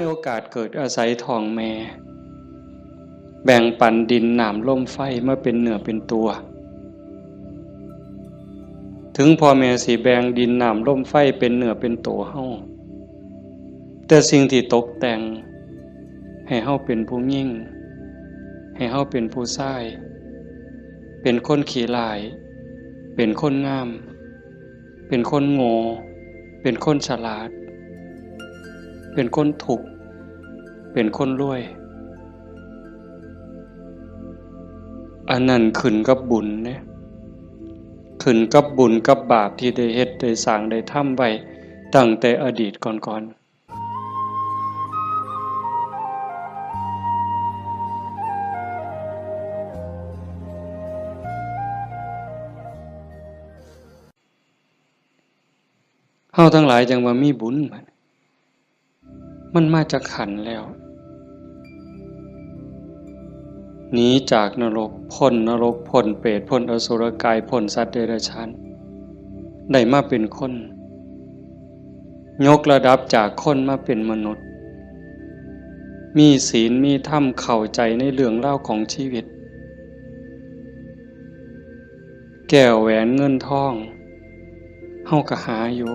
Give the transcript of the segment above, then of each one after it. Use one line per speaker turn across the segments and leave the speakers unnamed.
ในโอกาสเกิดอาศัยท้องแม่แบ่งปันดินน้ำลมไฟมาเป็นเนื้อเป็นตัวถึงพ่อแม่สิแบ่งดินน้ำลมไฟเป็นเนื้อเป็นตัวเฮาแต่สิ่งที่ตกแต่งให้เฮาเป็นผู้ยิ่งให้เฮาเป็นผู้ชายเป็นคนขี้ร้ายเป็นคนงามเป็นคนโง่เป็นคนฉลาดเป็นคนถูกเป็นคนรวยอันนั้นขึ้นกับบุญเนี่ยขึ้นกับบุญกับบาปที่ได้เฮ็ดได้สร้างได้ทำไว้ตั้งแต่อดีตก่อนเฮาทั้งหลายจังว่ามีบุญมันมาจากขันธ์แล้วหนีจากนรกพ้นนรกพ้นเปรตพ้นอสุรกายพ้นสัตว์เดรัจฉานได้มาเป็นคนยกระดับจากคนมาเป็นมนุษย์มีศีลมีธรรมเข้าใจในเรื่องเล่าของชีวิตแก้วแหวนเงินทองเฮาก็หาอยู่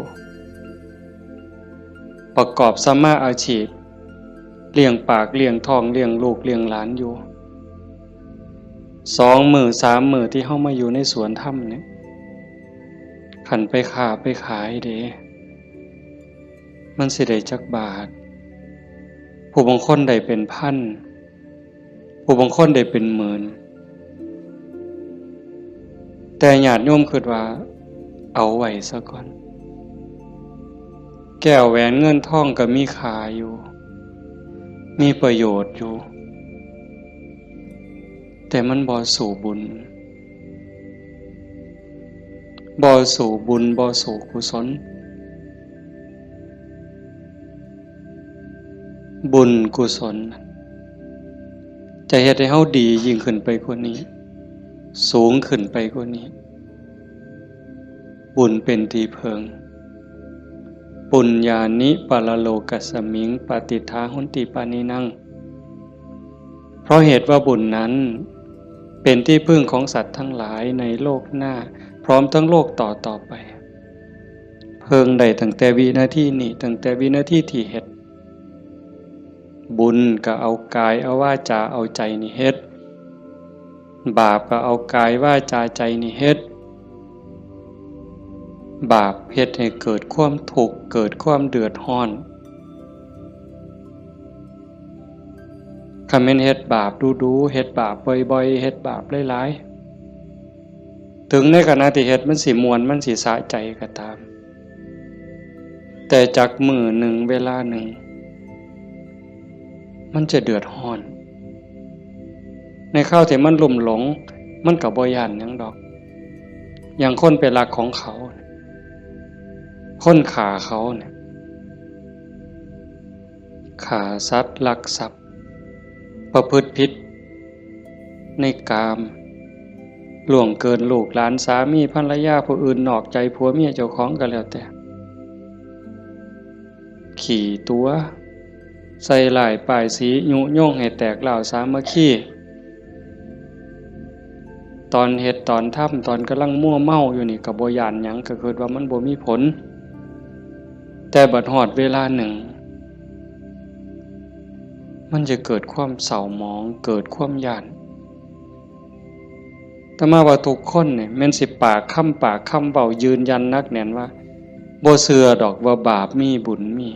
ประกอบสัมมาอาชีพเลี้ยงปากเลี้ยงท้องเลี้ยงลูกเลี้ยงหลานอยู่2 มื้อ3 มื้อที่เฮามาอยู่ในสวนธรรมเนี่ยขันไปค้าไปขายเด้มันสิได้จักบาทผู้บางคนได้เป็นพันผู้บางคนได้เป็นหมื่นแต่ญาติโยมคิดว่าเอาไว้ซะก่อนแก้วแหวนเงินทองก็มีค่าอยู่มีประโยชน์อยู่แต่มันบ่สู่บุญบ่สู่บุญบ่สู่กุศลบุญกุศลจะเฮ็ดให้เฮาดียิ่งขึ้นไปกว่านี้สูงขึ้นไปกว่านี้บุญเป็นที่เพิงปุญญานิปะละโลกัสสมิงปฏิทาหุนติปานินังเพราะเหตุว่าบุญนั้นเป็นที่พึ่งของสัตว์ทั้งหลายในโลกหน้าพร้อมทั้งโลกต่อไปเพิงได้ตั้งแต่วินาทีนี้ตั้งแต่วินาทีที่เฮ็ดบุญก็เอากายเอาวาจาเอาใจนี่เฮ็ดบาปก็เอากายวาจาใจนี่เฮ็ดบาปเฮ็ดให้เกิดความทุกข์เกิดความเดือดร้อนคันแม่นเฮ็ดบาปดูๆเฮ็ดบาปบ่อยๆเฮ็ดบาปหลายๆถึงในขณะที่เฮ็ดมันสิม่วนมันสิสะใจก็ตามแต่จักมื้อหนึ่งเวลาหนึ่งมันจะเดือดร้อนในข้าวที่มันลุ่มหลงมันก็บ่ย้านหยังดอกอย่างคนไปรักของเขาคนฆ่าเขาเนี่ยฆ่าสัตว์ลักทรัพย์ประพฤติผิดในกามล่วงเกินลูกหลานสามีภรรยาผู้อื่นนอกใจผัวเมียเจ้าของก็แล้วแต่ขี่ตัวใส่หลายป้ายสียุโย่งให้แตกเหล่าสามัคคีตอนเฮ็ดตอนทำตอนกำลังมั่วเมาอยู่นี่ก็บ่ย้านหยังก็คิดว่ามันบ่มีผลแต่บัดฮอดเวลาหนึ่งมันจะเกิดความเศร้าหมองเกิดความย้านแต่มาว่าทุกคนเนี่ยแม่นสิปากคำเว้ายืนยันนักแน่นว่าบ่เชื่อดอกว่าบาปมีบุญมี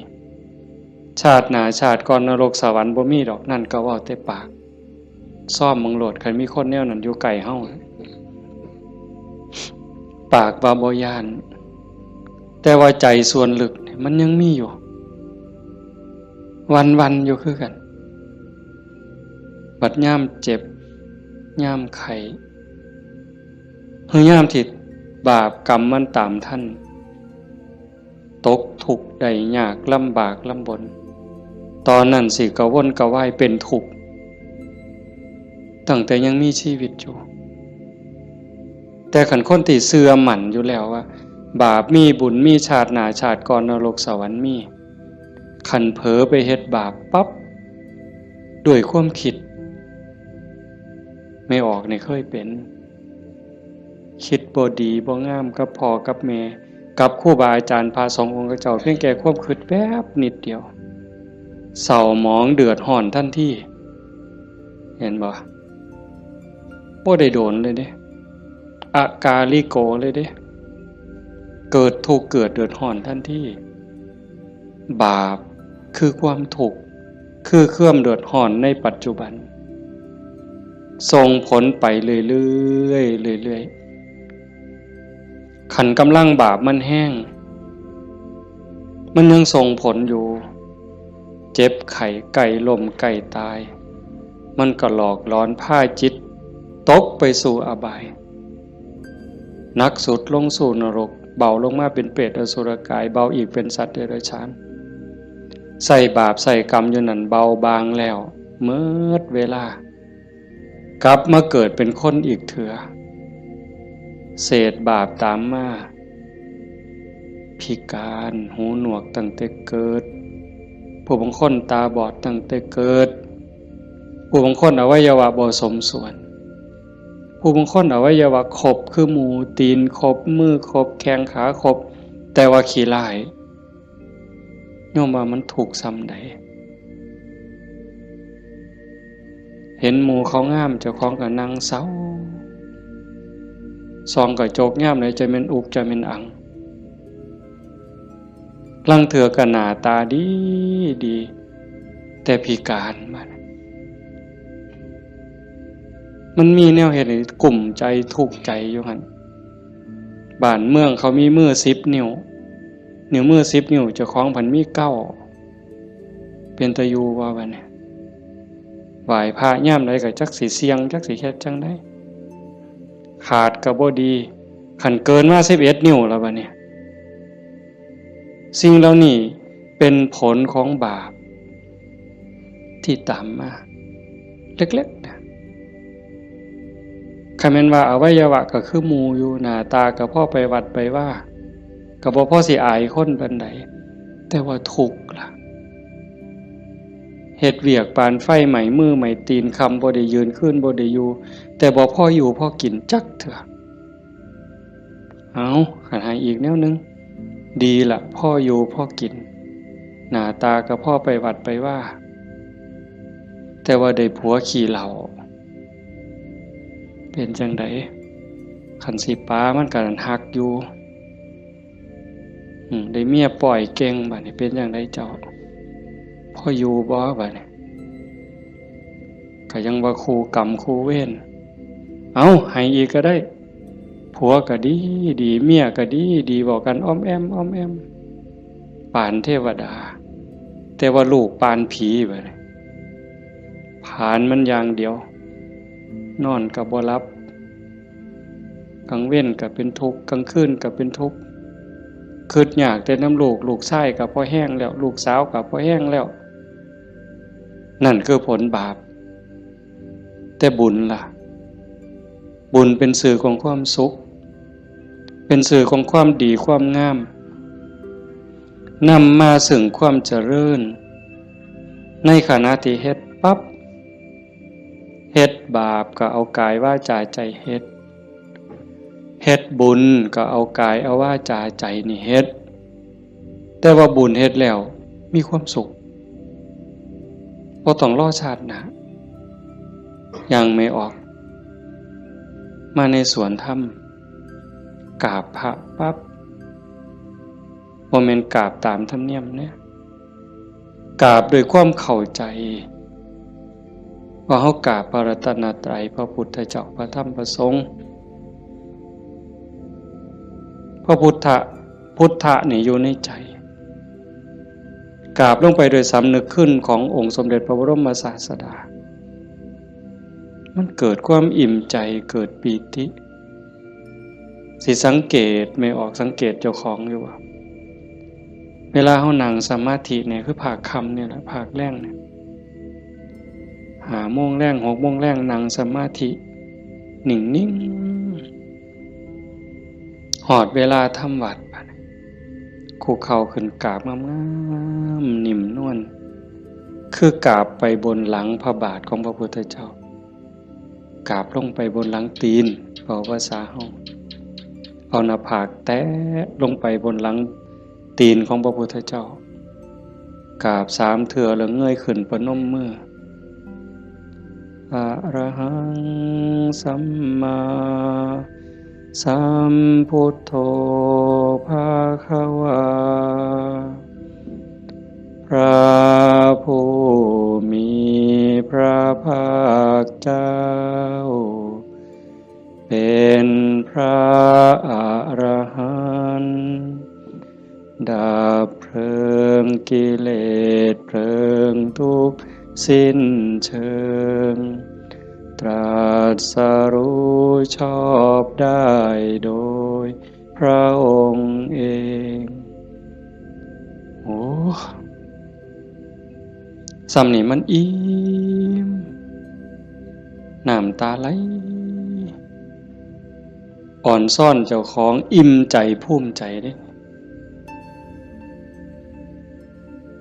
ชาติหน้าชาติก่อนนรกสวรรค์บ่มีดอกนั่นก็เว้าแต่ปากซ่อมมึงโลดคันมีคนแนวนั้นอยู่ใกล้เฮาปากว่าบ่ย้านแต่ว่าใจส่วนลึกเนี่ยมันยังมีอยู่วันๆอยู่คือกันบัดยามเจ็บยามไข้หรือยามที่บาปกรรมมันตามท่านตกทุกข์ได้ยากลำบากลำบนตอนนั้นสิกระวนกระวายเป็นทุกข์ตั้งแต่ยังมีชีวิตอยู่แต่ขันคนที่เสื่อมั่นอยู่แล้วว่าบาปมีบุญมีชาติหน้าชาติก่อนนรกสวรรค์มี ขันเผลอไปเฮ็ดบาปปั๊บด้วยความคิดไม่ออกในเคยเป็นคิดบ่ดีบ่งามกับพ่อกับแม่กับครูบาอาจารย์พาสององค์เจ้าเพียงแค่ความคิดแป๊บนิดเดียวเศร้าหมองเดือดร้อนทันทีเห็นบ่ได้โดนเลยเด้อากาลิโกเลยเด้เกิดทุกข์เกิดเดือดร้อนทันทีบาปคือความทุกข์คือเครื่องเดือดร้อนในปัจจุบันส่งผลไปเรื่อยๆเรื่อยๆขันกำลังบาปมันแห้งมันยังส่งผลอยู่เจ็บไข้ไก่ล้มไก่ตายมันก็หลอกล้อนพาจิตตกไปสู่อบายหนักสุดลงสู่นรกเบาลงมาเป็นเปรตอสุรกายเบาอีกเป็นสัตว์เดรัจฉานใส่บาปใส่กรรมอยู่นั่นเบาบางแล้วเมื่อเวลากลับมาเกิดเป็นคนอีกเถื่อเศษบาปตามมาพิการหูหนวกตั้งแต่เกิดผู้บางคนตาบอดตั้งแต่เกิดผู้บางคนอวัยวะบ่สมส่วนผู้บางคนอวัยวะครบคือหมูตีนครบมือครบแข้งขาครบแต่ว่าขี้ร้ายโยมว่ามันถูกซ้ำใดเห็นหมูเขางามเจ้าของก็นั่งเศร้าซองก็โจกงามเลยจะเป็นอุกจะเป็นอังลังเถื่อก็หน้าตาดีดีแต่พิการมันมีแนวเหตุให้กลุ่มใจทุกข์ใจอยู่หั่นบ้านเมืองเขามีมือ10 นิ้วมือ10 นิ้วเจ้าของพันมี9เป็นตะยูว่าบัดนี้ไหว้พระย่ามใดก็จักสิเสียงจักสิเฮ็ดจังได๋ขาดก็บ่ดีคันเกินมา11 นิ้วแล้วบัดนี้สิ่งเหล่านี้เป็นผลของบาปที่ตามมาเล็กๆนะคันแม่นว่าอวัยวะก็คือหมู่อยู่หน้าตาก็พอไปวัดไปว่าก็บ่พอสิอายคนปานใดแต่ว่าทุกข์ล่ะเฮ็ดเวียกปานไฟไหม้มือไหม้ตีนคำบ่ได้ยืนขึ้นบ่ได้อยู่แต่บ่พออยู่พอกินจักเถื่อเอาคันหาอีกแนวนึงดีล่ะพ่ออยู่พ่อกินหน้าตาก็พ่อไปวัดไปว่าแต่ว่าได้ผัวขี่เหล้าเป็นจังไดคันสิป้ามันก็หักอยู่ได้เมียปล่อยเก่งบัดนี้เป็นจังไดเจ้าพ่ออยู่บ่บัดนี้ก็ยังว่าคู่กรรมคู่เวรเอาให้อีกก็ได้ผัวก็ดีดีเมียก็ดีดีบอกกันอ้อมแอมอ้อมแอมปานเทวดาแต่ว่าลูกปานผีบัดนี้ผานมันอย่างเดียวนอนก็บ่หลับกลางเว้นก็เป็นทุกข์กลางคืนก็เป็นทุกข์คิดอยากแต่น้ำลูกชายก็พอแห้งแล้วลูกสาวก็พอแห้งแล้วนั่นคือผลบาปแต่บุญล่ะบุญเป็นสื่อของความสุขเป็นสื่อของความดีความงามนำมาซึ่งความเจริญในขณะที่เฮ็ดปั๊บเฮ็ดบาปก็เอากายวาจาใจเฮ็ดบุญก็เอากายเอาวาจาใจนี่เฮ็ดแต่ว่าบุญเฮ็ดแล้วมีความสุขบ่ต้องรอชาติหน้ายังไม่ออกมาในสวนธรรมกราบพระปั๊บบ่แม่นกราบตามธรรมเนียมเนี่ยกราบด้วยความเข้าใจว่าเฮากราบพระรัตนตรัยพระพุทธเจ้าพระธรรมพระสงฆ์พระพุทธะนี่อยู่ในใจกราบลงไปโดยสำนึกขึ้นขององค์สมเด็จพระบรมศาสดามันเกิดความอิ่มใจเกิดปีติสิสังเกตไม่ออกสังเกตเจ้าของอยู่ว่าเวลาเฮานั่งสมาธิเนี่ยคือภาคค่ำเนี่ยแหละภาคแรงเนี่ย5 โมงแรง 6 โมงแรงนั่งสมาธินิ่งๆหอดเวลาทำวัด คุกเข่าขึ้นกราบงามๆนิ่มนวลคือกราบไปบนหลังพระบาทของพระพุทธเจ้ากราบลงไปบนหลังตีนเอาภาษาเฮาเอาหน้าผากแตะลงไปบนหลังตีนของพระพุทธเจ้ากราบ3 เทื่อแล้วเงยขึ้นประนมมืออะระหังสัมมาสัมพุทโธภะคะวาพระผู้มีพระภาคเจ้าเป็นพระอรหันต์ดับเพลิงกิเลสเพลิงทุกข์สิ้นเชิงตรัสรู้ชอบได้โดยพระองค์เองโอ้ซ้ำนี่มันอิ่มน้ำตาไหลอ่อนซ่อนเจ้าของอิ่มใจภูมิใจเด้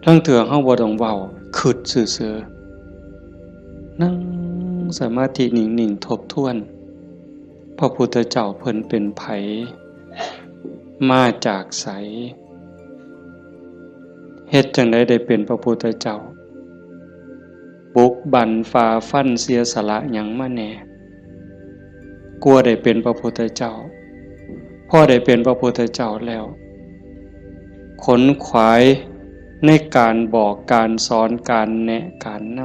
ทั้งเถื่อเฮาบ่ต้องเว้าคิดซื่อๆนั่งสมาธินิ่งๆทบทวนพระพุทธเจ้าเพิ่นเป็นไผมาจากไสเฮ็ดจังได๋ได้เป็นพระพุทธเจ้าบุกบั่นฝ่าฟันเสียสละหยังมาแน่กลัวได้เป็นพระพุทธเจ้าพอได้เป็นพระพุทธเจ้าแล้วขนขวายในการบอกการสอนการแนะการน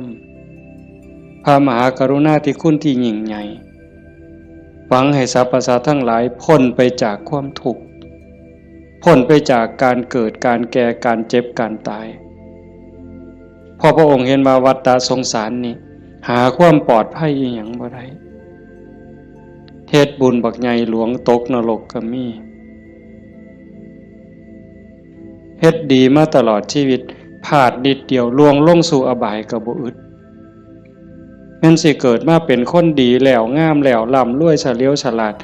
ำพระมหากรุณาธิคุณที่ยิ่งใหญ่หวังให้สรรพสัตว์ทั้งหลายพ้นไปจากความทุกข์พ้นไปจากการเกิดการแก่การเจ็บการตายพอพระองค์เห็นว่าวัฏฏะสงสารนี้หาความปลอดภัยอีหยังบ่ได้เฮ็ดบุญบักใหญ่หลวงตกนรกก็มีเฮ็ดดีมาตลอดชีวิตพลาดนิดเดียวล่วงลงสู่อบายก็บ่อึดแม่นสิเกิดมาเป็นคนดีแล้วงามแล้วร่ำรวยเฉลียวฉลาด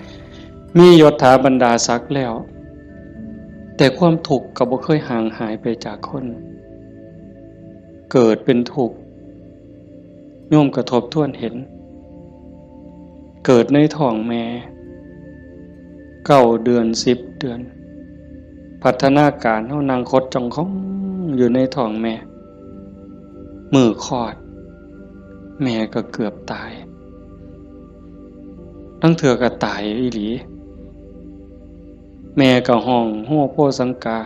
มียศถาบรรดาศักดิ์แล้วแต่ความทุกข์ก็บ่เคยห่างหายไปจากคนเกิดเป็นทุกข์โยมกระทบทวนเห็นเกิดในท้องแม่9 เดือน10 เดือนพัฒนาการเฮานั่งคดจ้องของอยู่ในท้องแม่มือคลอดแม่ก็เกือบตายทั้งเถื่อก็ตายอีหลีแม่ก็ห้องโฮโพสังกา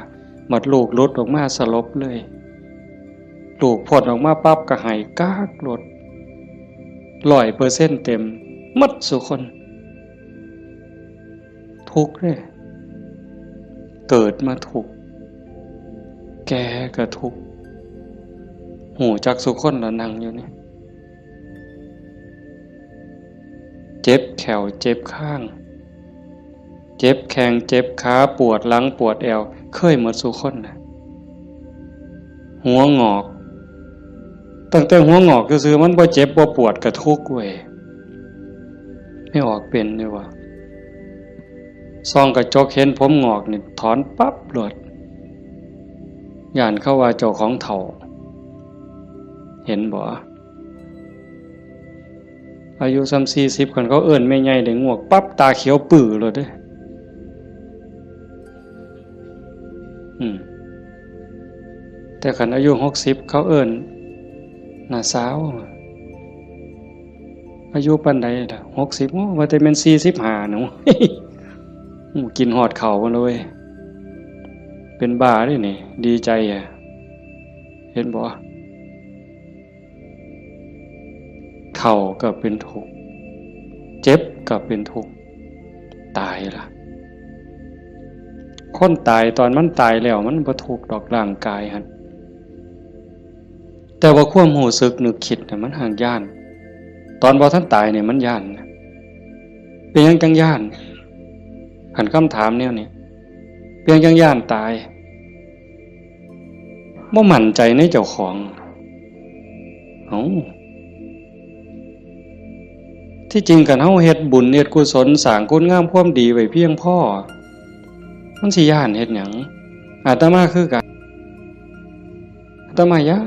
หมดลูกหลุดออกมาสลบเลยลูกพดออกมาปั๊บก็หายกากหลด100%เต็มหมดสุคนทุกข์เลยเกิดมาทุกข์แก่ก็ทุกข์หูจักสุคนแล้วนั่งอยู่นี่เจ็บแขวเจ็บข้างเจ็บแข้งเจ็บขาปวดหลังปวดแอวเคยหมดสุคนนะหัวงอกตั้งแต่หัวงอกก็คือมันบ่เจ็บบ่ปวดก็ทุกข์เว้ยไม่ออกเป็นเลยว่ะซองกระจกเห็นผมงอกนี่ถอนปั๊บโลดย่านเข้าว่าเจ้าของเฒ่าเห็นบ่อายุ40คนเขาเอิ้นแม่ใหญ่ได้งวกปั๊บตาเขียวปื้อโลดเด้แต่คันอายุ60เขาเอิ้นน่าสาวอายุปานใดล่ะ60ว่าแต่แม่น45หนู กินฮอดข้าวมันเลยเป็นบ้าเด้นี่ดีใจอ่ะเห็นบ่เฒ่าก็เป็นทุกข์เจ็บก็เป็นทุกข์ตายล่ะคนตายตอนมันตายแล้วมันบ่ทุกข์ดอกร่างกายหั่นแต่ว่าความรู้สึกนึกคิดน่ะมันห่างย่านตอนบ่ทันตายเนี่ยมันย่านเป็นหยังจังย่านหันคำถามแนวนี้เป็นหยังจังย่านตายบ่มั่นใจในเจ้าของที่จริงกันเฮาเฮ็ดบุญเฮ็ดกุศลสร้างคุณงามความดีไว้เพียงพอมันสิย่านเฮ็ดหยัง อาตมาคือกันอาตมาย่า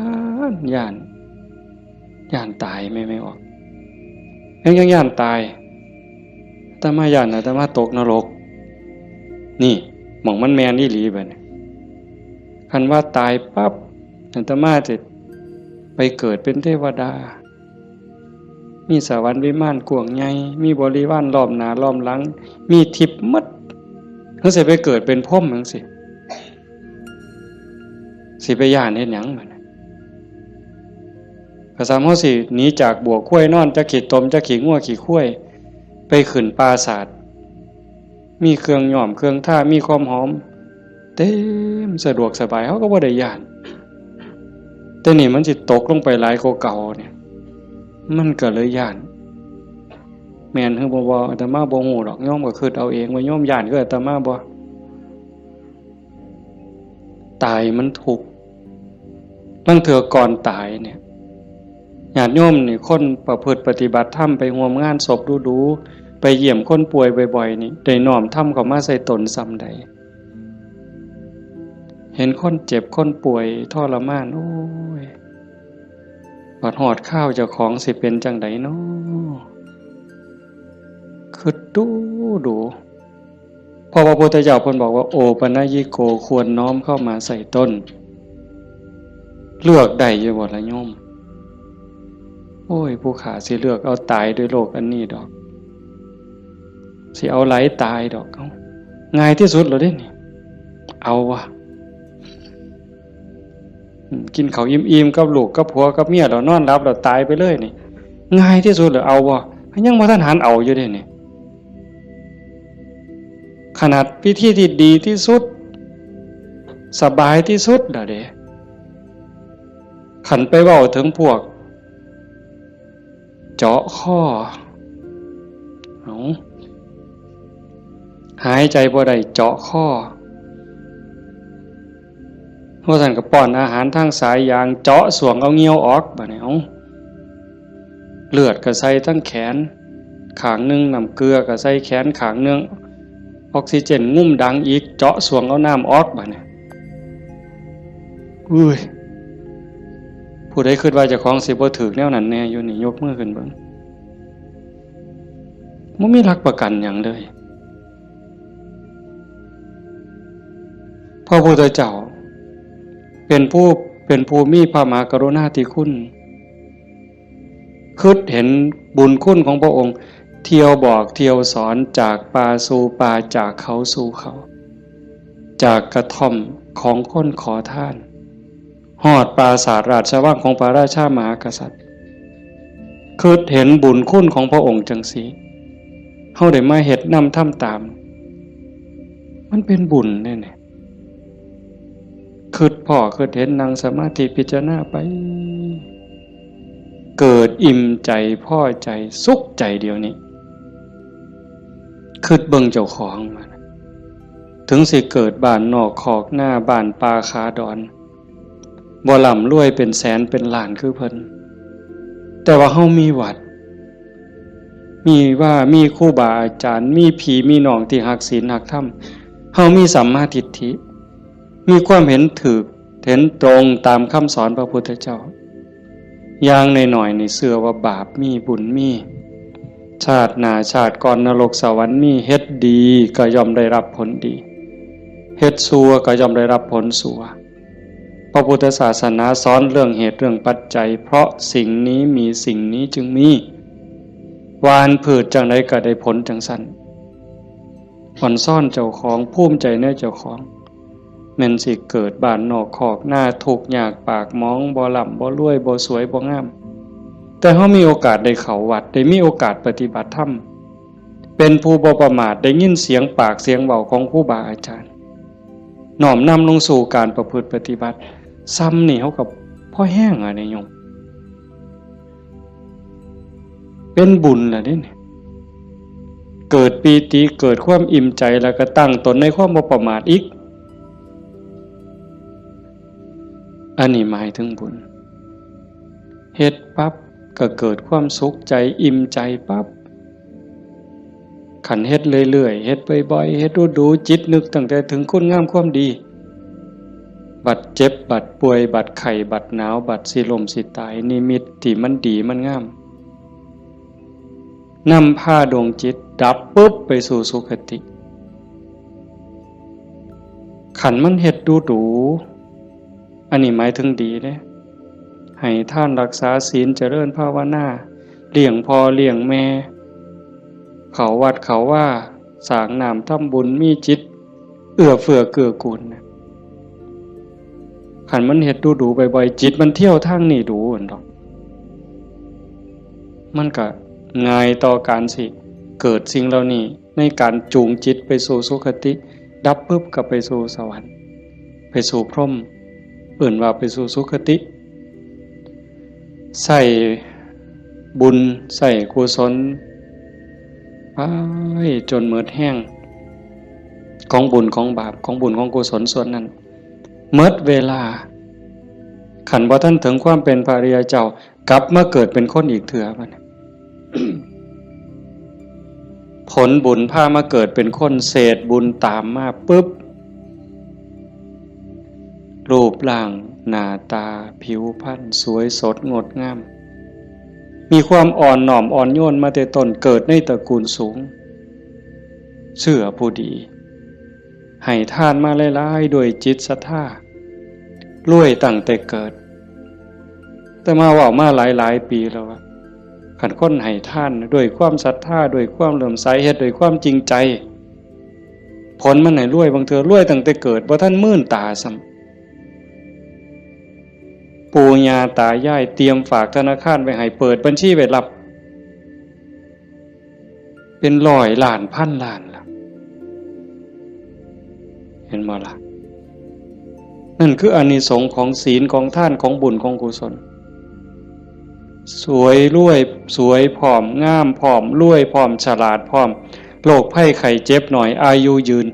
นตายไม่ออกยังย่านตายอาตมาย่านอาตมาตกนรกนี่หม่องมันแมนอีหลีบัดนี้คันว่าตายปั๊บอาตมาจะไปเกิดเป็นเทวดามีสวรรค์วิมานกว้างใหญ่มีบริวารล้อมหน้าล้อมหลังมีทิพย์หมดเขาสิไปเกิดเป็นพรหมจังซี่สิไปย่านเฮ็ดหยังบัดนี้ก็สามเฮาสิหนีจากบ่วข้วยนอนจักขี้ตมจักขี้งัวขี้ข้วยไปขึ้นปราสาทมีเครื่องหอมเครื่องท่ามีความหอมเต็มสะดวกสบายเฮาก็บ่ได้ย่านแต่นี่มันสิตกลงไปหลายกว่าเก่าเนี่ยมันก็เลยย่านแม่นคือบ่อาตมาบ่ฮู้ดอกโยมก็คิดเอาเองว่าโยมย่านคืออาตมาบ่ตายมันทุกข์บางเทื่อก่อนตายเนี่ยญาติโยมนี่คนประพฤติปฏิบัติธรรมไปร่วมงานศพดูๆไปเยี่ยมคนป่วยบ่อยๆนี่ได้น้อมธรรมเข้ามาใส่ตนซ้ำใดเห็นคนเจ็บคนป่วยทรมานโอ้ยบัดฮอดข้าวเจ้าของสิเป็นจังไดน้อคือดูพอพระพุทธเจ้าเพิ่นบอกว่าโอปนัญิโกควรน้อมเข้ามาใส่ต้นเลือกได้อยู่บ่ล่ะโยมโอ้ยผู้ขาสิเลือกเอาตายด้วยโรคอันนี้ดอกสิเอาไหลตายดอกเอาง่ายที่สุดแล้วเด้นี่เอาวะกินข้าวอิ่มๆกับลูกกับผัวกับเมียแล้วนอนหลับแล้วตายไปเลยนี่ง่ายที่สุดแล้วเอาบ่ยังบ่ทันหันเอาอยู่เด้นี่ขนาดพิธีที่ดีที่สุดสบายที่สุดล่ะเด้ขันไปเว้าถึงพวกเจาะข้อหายใจบ่ได้เจาะข้อเพราะท่านก็ป้อนอาหารทางสายยางเจาะสวงเอาเงี้ยวออกบัดนี้เลือดก็ใส่ทั้งแขนข้างนึงน้ำเกลือก็ใส่แขนข้างนึงออกซิเจนงุ่มดังอีกเจาะสวงเอาน้ำออกบัดนี้อุ้ยผู้ใดคิดว่าเจ้าของสิบ่ถูกแนวนั้นแน่อยู่นี่ยกมือขึ้นเบิ่งบ่มีหลักประกันหยังเลยพระพุทธเจ้าเป็นผู้มีพระมหากรุณาธิคุณคิดเห็นบุญคุณของพระองค์เที่ยวบอกเที่ยวสอนจากป่าสู่ป่าจากเขาสู่เขาจากกระท่อมของคนขอทานฮอดปราสาทราชวังของพระราชามหากษัตริย์คิดเห็นบุญคุณของพระองค์จังซี่เฮาได้มาเฮ็ดนำทำตามมันเป็นบุญแน่ๆคิดพ่อคิดเห็นนั่งสมาธิพิจารณาไปเกิดอิ่มใจพอใจสุขใจเดียวนี้คิดเบิ่งเจ้าของมันถึงสิเกิดบ้านนอกคอกหน้าบ้านป่าคาดอนบ่ร่ำรวยเป็นแสนเป็นล้านคือเพิ่นแต่ว่าเฮามีวัดมีครูบาอาจารย์มีพี่มีน้องที่รักศีลรักธรรมเฮามีสัมมาทิฏฐิมีความเห็นถูกเห็นตรงตามคำสอนพระพุทธเจ้าอย่างน้อยๆนี่เชื่อว่าบาปมีบุญมีชาติหน้าชาติก่อนนรกสวรรค์มีเฮ็ดดีก็ย่อมได้รับผลดีเฮ็ดชั่วก็ย่อมได้รับผลชั่วพระพุทธศาสนาสอนเรื่องเหตุเรื่องปัจจัยเพราะสิ่งนี้มีสิ่งนี้จึงมีหวานพืชจังไดก็ได้ผลจังซั่นอ่อนซ่อนเจ้าของภูมิใจในเจ้าของแม่นสิเกิดบ้านนอกคอกหน้าทุกข์ยากปากหมองบ่ร่ำบ่รวยบ่สวยบ่งามแต่เฮามีโอกาสได้เข้าวัดได้มีโอกาสปฏิบัติธรรมเป็นผู้บ่ประมาทได้ยินเสียงปากเสียงเว้าของครูบาอาจารย์น้อมนำลงสู่การประพฤติปฏิบัติซ้ำนี่เฮากับพ่อแห้งอ่ะนี่โยมเป็นบุญล่ะนี่เกิดปีติเกิดความอิ่มใจแล้วก็ตั้งตนในความบ่ประมาทอีกอันนี้หมายถึงบุญเฮ็ดปั๊บก็เกิดความสุขใจอิ่มใจปั๊บขันเฮ็ดเรื่อยๆเฮ็ดบ่อยๆเฮ็ดดูๆจิตนึกตั้งแต่ถึงคุณงามความดี บัดเจ็บบัดป่วยบัดไข้บัดหนาวบัดสิลมสิตายนิมิตที่มันดีมันงามนำพาดวงจิตดับปุ๊บไปสู่สุคติขันมันเฮ็ดดูอันนี้หมายถึงดีเด้ให้ท่านรักษาศีลเจริญภาวนาเลี้ยงพ่อเลี้ยงแม่เขาวัดเขาว่าสร้างน้ำทำบุญมีจิตเอื้อเฟื้อเกื้อกูลขันมันเฮ็ดดูบ่อยๆจิตมันเที่ยวทางนี้ดูอันดอกมันก็ง่ายต่อการสิเกิดสิ่งเหล่านี้ในการจูงจิตไปสู่สุคติดับปุ๊บก็ไปสู่สวรรค์ไปสู่พรหมอื่นว่าไปสู่สุคติใส่บุญใส่กุศลไปจนหมดแห้งของบุญของบาปของบุญของกุศลส่วนนั้นหมดเวลาขันบ่ท่านถึงความเป็นพระอริยเจ้ากลับมาเกิดเป็นคนอีกเถื่อบัดนี้ ผลบุญพามาเกิดเป็นคนเศษบุญตามมาปุ๊บรูปร่างหน้าตาผิวพรรณสวยสดงดงามมีความอ่อนน้อมอ่อนโยนมาแต่ต้นเกิดในตระกูลสูงเชื่อผู้ดีให้ทานมาหลายๆด้วยจิตศรัทธารวยตั้งแต่เกิดแต่มาว่ามาหลายปีแล้วว่าขันคนให้ท่านด้วยความศรัทธาด้วยความเลื่อมใสเฮ็ดด้วยความจริงใจผลมันให้รวยบางเทื่อรวยตั้งแต่เกิดบ่ทันมื่นตาซ้ำปู่ย่าตายายเตรียมฝากธนาคารไว้ให้เปิดบัญชีไว้รับเป็นร้อยล้านพันล้านล่ะเห็นบ่ล่ะนั่นคืออานิสงส์ของศีลของทานของบุญของกุศลสวยรวยสวยผอมงามผอมรวยผอมฉลาดผอมโรคภัยไข้เจ็บหน่อยอายุยืน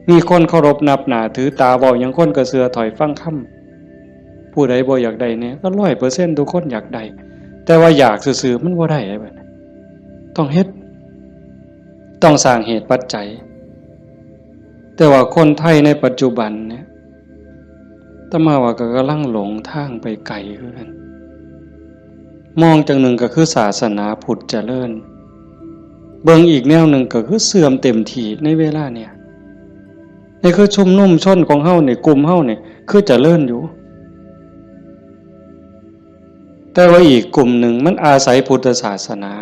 มีคนเคารพนับหน้าถือตาเว้าหยังคนก็เชื่อถอยฟังคำผู้ใดบ่อยากได้เนี่ยก็ 100% ทุกคนอยากได้แต่ว่าอยากซื่อๆมันบ่ได้แบบนั้นต้องเฮ็ดต้องสร้างเหตุปัจจัยแต่ว่าคนไทยในปัจจุบันเนี่ยอาตมาว่าก็กำลังหลงทางไปไกลคือกันมองจังหนึ่งก็คือศาสนาพุทธเจริญเบิ่งอีกแนวหนึ่งก็คือเสื่อมเต็มทีในเวลาเนี่ยนี่คือชุมนุมชนของเฮาเนี่ยกลุ่มเฮาเนี่ยคือเจริญอยู่แต่ว่าอีกกลุ่มหนึ่งมันอาศัยพุทธศาสนา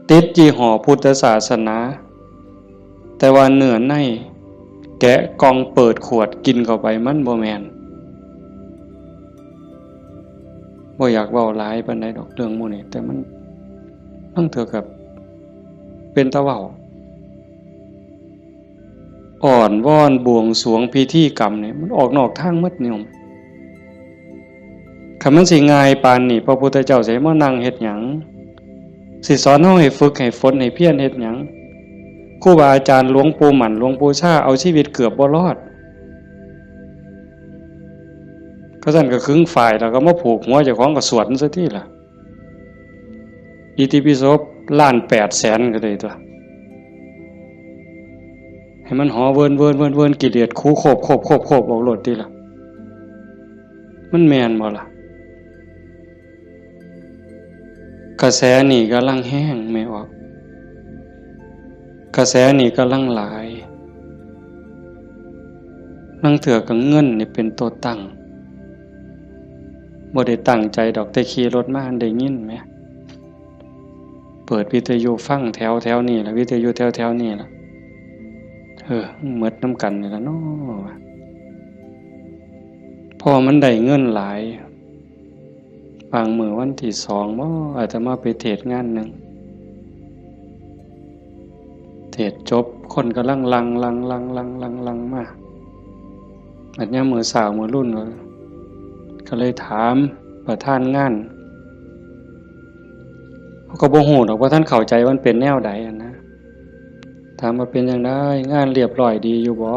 ติดยี่ห้อพุทธศาสนาแต่ว่าเนื้อในแกะกล่องเปิดขวดกินเข้าไปมันบ่แม่นบ่อยากเว้าหลายปานใดดอกเรื่องหมู่นี้แต่มันต้องเถือกับเป็นตะเว้าอ่อนวอนบวงสรวงพิธีกรรมเนี่ยมันออกนอกทางหมดนิยมคันมันสิง่ายปานนี้พระพุทธเจ้าสิมานั่งเฮ็ดหยังสิสอนเฮาให้ฝึกให้ฝนให้เพียรเฮ็ดหยังครูบาอาจารย์หลวงปู่หมั่นหลวงปู่ชาเอาชีวิตเกือบบ่รอดก็ซั่นก็ครึ่งฝ่ายแล้วก็มาผูกหัวเจ้าของก็สวดซะทีล่ะอิติปิโส1,800,000ก็ได้ตัวให้มันหอเวินกิเลสคูโคบเอาโลดติล่ะมันแม่นบ่ล่ะกระแสนี่กำลังแห้งไม่ออกกระแสนี่กำลังหลายนั่งเถื่อกับเงินนี่เป็นตัวตั้งบ่ได้ตั้งใจดอกแต่ขี่รถมาได้ยินไหมเปิดวิทยุฟังแถวนี่ล่ะวิทยุแถวนี่ล่ะหมดน้ำกันนี่ล่ะเนาะพอมันได้เงินหลายบางมื้อวันที่2บ่อาตมาไปเทศงานนึงเทศจบคนกำลังลังมาอันนี้มื้อสาวมื้อรุ่นก็เลยถามประธานงานเขาก็บ่ฮู้ดอกว่าท่านเข้าใจว่ามันเป็นแนวใดนะถามว่าเป็นจังได๋งานเรียบร้อยดีอยู่บ่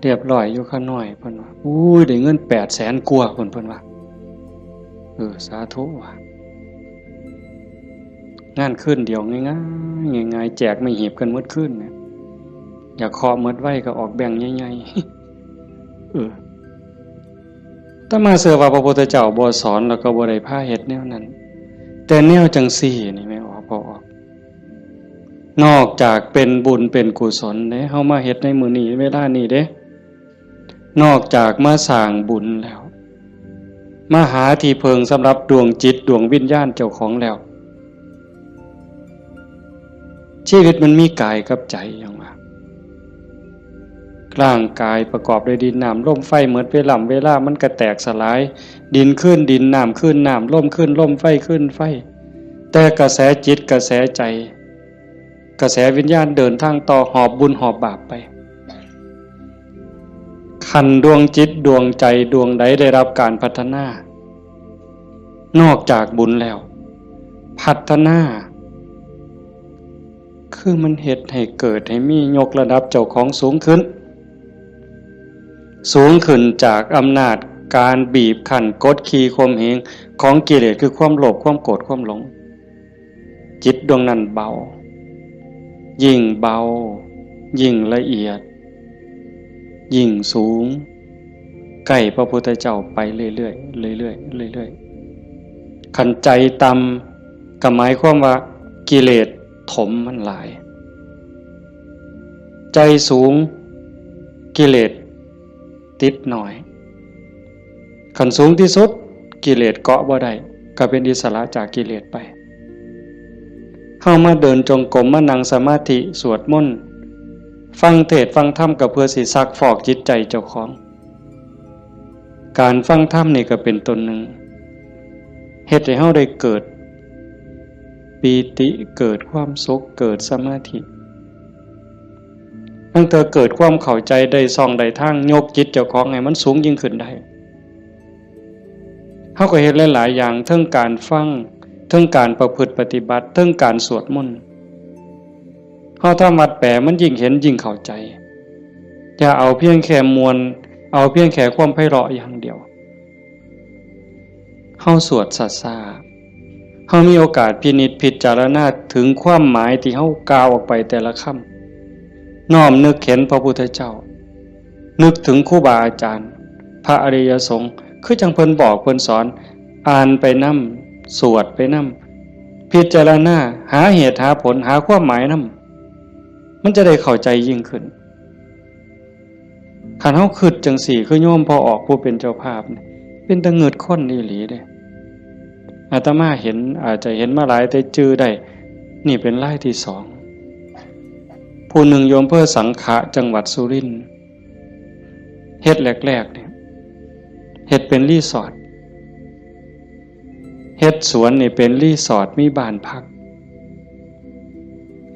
เรียบร้อยอยู่ค่าน้อยเพิ่นว่าอุ้ยได้เงิน 800,000 กว่าเพิ่นว่าสาธุว่ะงานคืนเดียวง่ายๆแจกไม่หีบกันหมดคืนเนี่ย อยากเคาะเมิดไว้ก็ออกแบ่งใหญ่ๆถ้ามาเสือว่าพระพุทธเจ้าบ่สอนแล้วก็บ่ได้พาเฮ็ดแนวนั้นแต่แนวจังซี่นี่แม่ออกบ่ออกนอกจากเป็นบุญเป็นกุศลเด้เฮามาเฮ็ดในมื้อนี้เวลานี้เด้นอกจากมาสร้างบุญแล้วมาหาที่เพิงสำหรับดวงจิตดวงวิญญาณเจ้าของแล้วชีวิตมันมีกายกับใจอย่างว่าร่างกายประกอบด้วยดินน้ำลมไฟเหมือนเวลามันก็แตกสลายดินขึ้นดินน้ำขึ้นน้ำลมขึ้นลมไฟขึ้นไฟแต่กระแสจิตกระแสใจกระแสวิญญาณเดินทางต่อหอบบุญหอบบาปไปขันดวงจิตดวงใจดวงใดได้รับการพัฒนานอกจากบุญแล้วพัฒนาคือมันเฮ็ดให้เกิดให้มียกระดับเจ้าของสูงขึ้นจากอำนาจการบีบคั้นกดขี่ข่มเหงของกิเลสคือความโลภความโกรธความหลงจิตดวงนั้นเบายิ่งเบายิ่งละเอียดยิ่งสูงใกล้พระพุทธเจ้าไปเรื่อยๆเรื่อยๆเรื่อยๆขันใจต่ำก็หมายความว่ากิเลสถมมันหลายใจสูงกิเลสติดหน่อยขันสูงที่สุดกิเลสเกาะบ่ได้ก็เป็นอิสระจากกิเลสไปเข้ามาเดินจงกรมมานั่งสมาธิสวดมนต์ฟังเทศน์ฟังธรรมก็เพื่อสิซักฟอกจิตใจเจ้าของการฟังธรรมนี่ก็เป็นตนหนึ่งเฮ็ดให้เฮาได้เกิดปีติเกิดความสุขเกิดสมาธิตั้งแต่เกิดความเข้าใจได้ส่องได้ทางยกจิตเจ้าของให้มันสูงยิ่งขึ้นได้เฮาก็เฮ็ดหลายๆอย่างทั้งการฟังทั้งการประพฤติปฏิบัติทั้งการสวดมนต์เฮาทำวัดแปลมันยิ่งเห็นยิ่งเข้าใจอย่าเอาเพียงแค่มวลเอาเพียงแค่ความไพเราะอย่างเดียวเฮาสวดซ่าๆเฮามีโอกาสพินิจพิจารณาถึงความหมายที่เฮากล่าวออกไปแต่ละคำน้อมนึกเห็นพระพุทธเจ้านึกถึงครูบาอาจารย์พระอริยสงฆ์คือจังเพิ่นบอกเพิ่นสอนอ่านไปนำสวดไปนำพิจารณาหาเหตุหาผลหาความหมายนำมันจะได้เข้าใจยิ่งขึ้นคันเฮาคิดจังสี่คือโยมพอออกผู้เป็นเจ้าภาพเป็นตะเงิดคนอีหลีเด้อาตมาเห็นอาจจะเห็นมาหลายแต่จื้อได้นี่เป็นรายที่สองผู้หนึ่งโยมเพื่อสังขะจังหวัดสุรินทร์เฮ็ดแรกๆเนี่ยเฮ็ดเป็นรีสอร์ทเฮ็ดสวนนี่เป็นรีสอร์ทมีบ้านพัก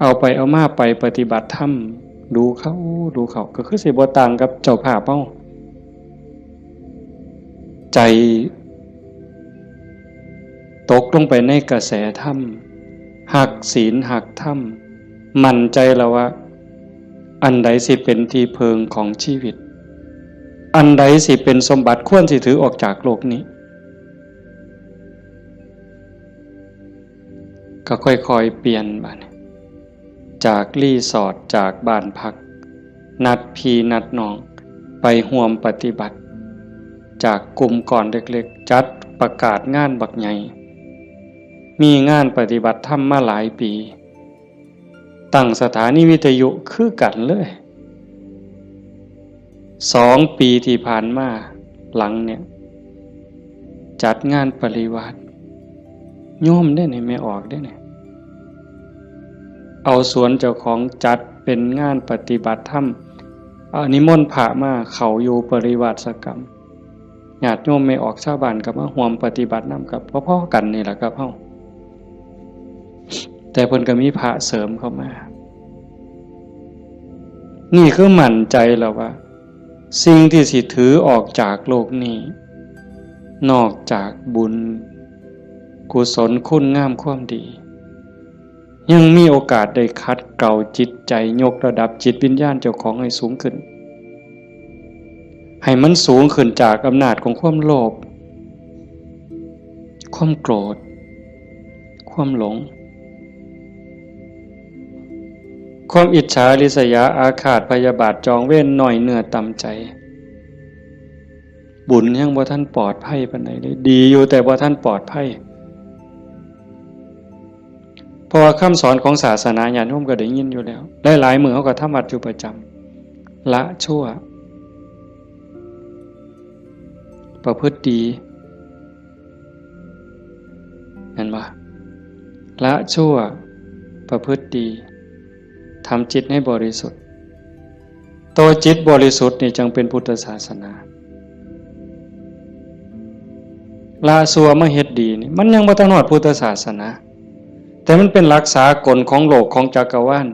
เอาไปเอามาไปปฏิบัติธรรมดูเขาก็คือสิบ่ต่างกับเจ้าภาพเฮาใจตกลงไปในกระแสธรรมหักศีลหักธรรมมั่นใจแล้วว่าอันใดสิเป็นที่เพิงของชีวิตอันใดสิเป็นสมบัติควรสิถือออกจากโลกนี้ก็ค่อยๆเปลี่ยนบัดจากรีสอร์ทจากบ้านพักนัดพี่นัดน้องไปร่วมปฏิบัติจากกลุ่มก่อนเล็กๆจัดประกาศงานบักใหญ่มีงานปฏิบัติธรรมมาหลายปีตั้งสถานีวิทยุคือกันเลย2 ปีที่ผ่านมาหลังเนี่ยจัดงานปริวาสโยมได้ไหนไม่ออกได้ไหนเอาสวนเจ้าของจัดเป็นงานปฏิบัติธรรมนิมนต์พระมาเขาอยู่ปริวาสกรรมญาติโยมไม่ออกชาวบ้านกับมาร่วมปฏิบัตินำกับพ่อๆกันนี่แหละครับเฮาแต่เพิ่นก็มีพระเสริมเข้ามานี่คือมั่นใจแล้วว่าสิ่งที่สิถือออกจากโลกนี้นอกจากบุญกุศลคุณงามความดียังมีโอกาสได้คัดเกลาจิตใจยกระดับจิตวิญญาณเจ้าของให้สูงขึ้นให้มันสูงขึ้นจากอำนาจของความโลภความโกรธความหลง ความอิจฉาริษยาอาฆาตพยาบาทจองเว้นหน่อยเนื้อต่ำใจบุญยังบ่ท่านปลอดภัยปานใดเลยดีอยู่แต่บ่ท่านปลอดภัยเพราะว่าคำสอนของศาสนาญาติโยมก็ได้ยินอยู่แล้วหลายๆมื้อเขาก็ทำวัดอยู่ประจำละชั่วประพฤติดีเห็นบ่ละชั่วประพฤติดีทำจิตให้บริสุทธิ์ตัวจิตบริสุทธิ์นี่จึงเป็นพุทธศาสนาละชั่วมาเฮ็ดดีนี่มันยังบ่ทันฮอดพุทธศาสนาแต่มันเป็นหลักษากลของโลกของจักรวาล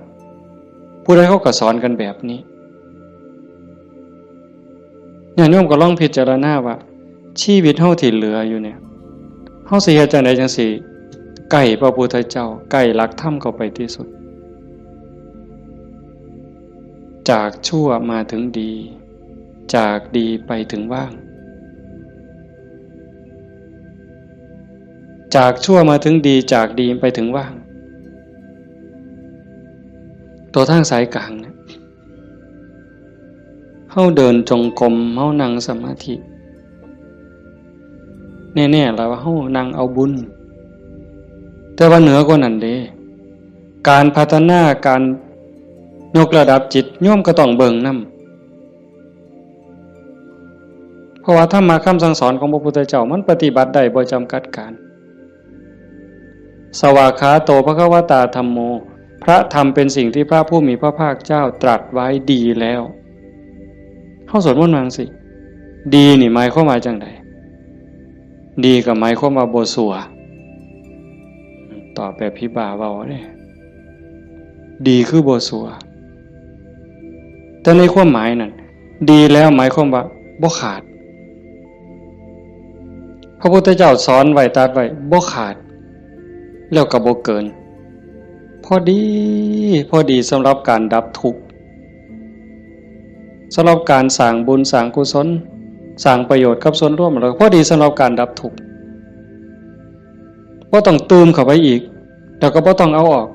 ผู้ใดเขาก็สอนกันแบบนี้ญาติโยมก็ลองพิจารณาว่าชีวิตเฮาที่เหลืออยู่เนี่ยเฮาสิเฮ็ดจังได๋จังสิใกล้พระพุทธเจ้าใกล้หลักธรรมเข้าไปที่สุดจากชั่วมาถึงดีจากดีไปถึงว่างจากชั่วมาถึงดีจากดีไปถึงว่างตัวทางสายกลางเนี่ยเฮาเดินจงกรมเฮานั่งสมาธิแน่ๆแล้วว่าเฮานั่งเอาบุญแต่ว่าเหนือกว่านั้นเด้การพัฒนาการยกระดับจิตโยมก็ต้องเบิ่งนำเพราะว่าธรรมะคำสั่งสอนของพระพุทธเจ้ามันปฏิบัติได้บ่จำกัดการสวากขาโตภควตาธัมโมพระธรรมเป็นสิ่งที่พระผู้มีพระภาคเจ้าตรัสไว้ดีแล้วเฮาสวดมนต์ว่าจังซี่ดีนี่หมายความว่าจังได๋ดีก็หมายความว่าบ่ชั่วตอบแบบพี่บ่าเว้าเด้ดีคือบ่ชั่วแต่ในความหมายนั้นดีแล้วหมายความว่าบ่ขาดพระพุทธเจ้าสอนไว้ตรัสไว้บ่ขาดแล้วก็บ่เกินพอดีสำหรับการดับทุกข์สำหรับการสร้างบุญสร้างกุศลสร้างประโยชน์กับส่วนรวมแล้วพอดีสำหรับการดับทุกข์บ่ต้องเติมเข้าไปอีกแล้วก็บ่ต้องเอาออก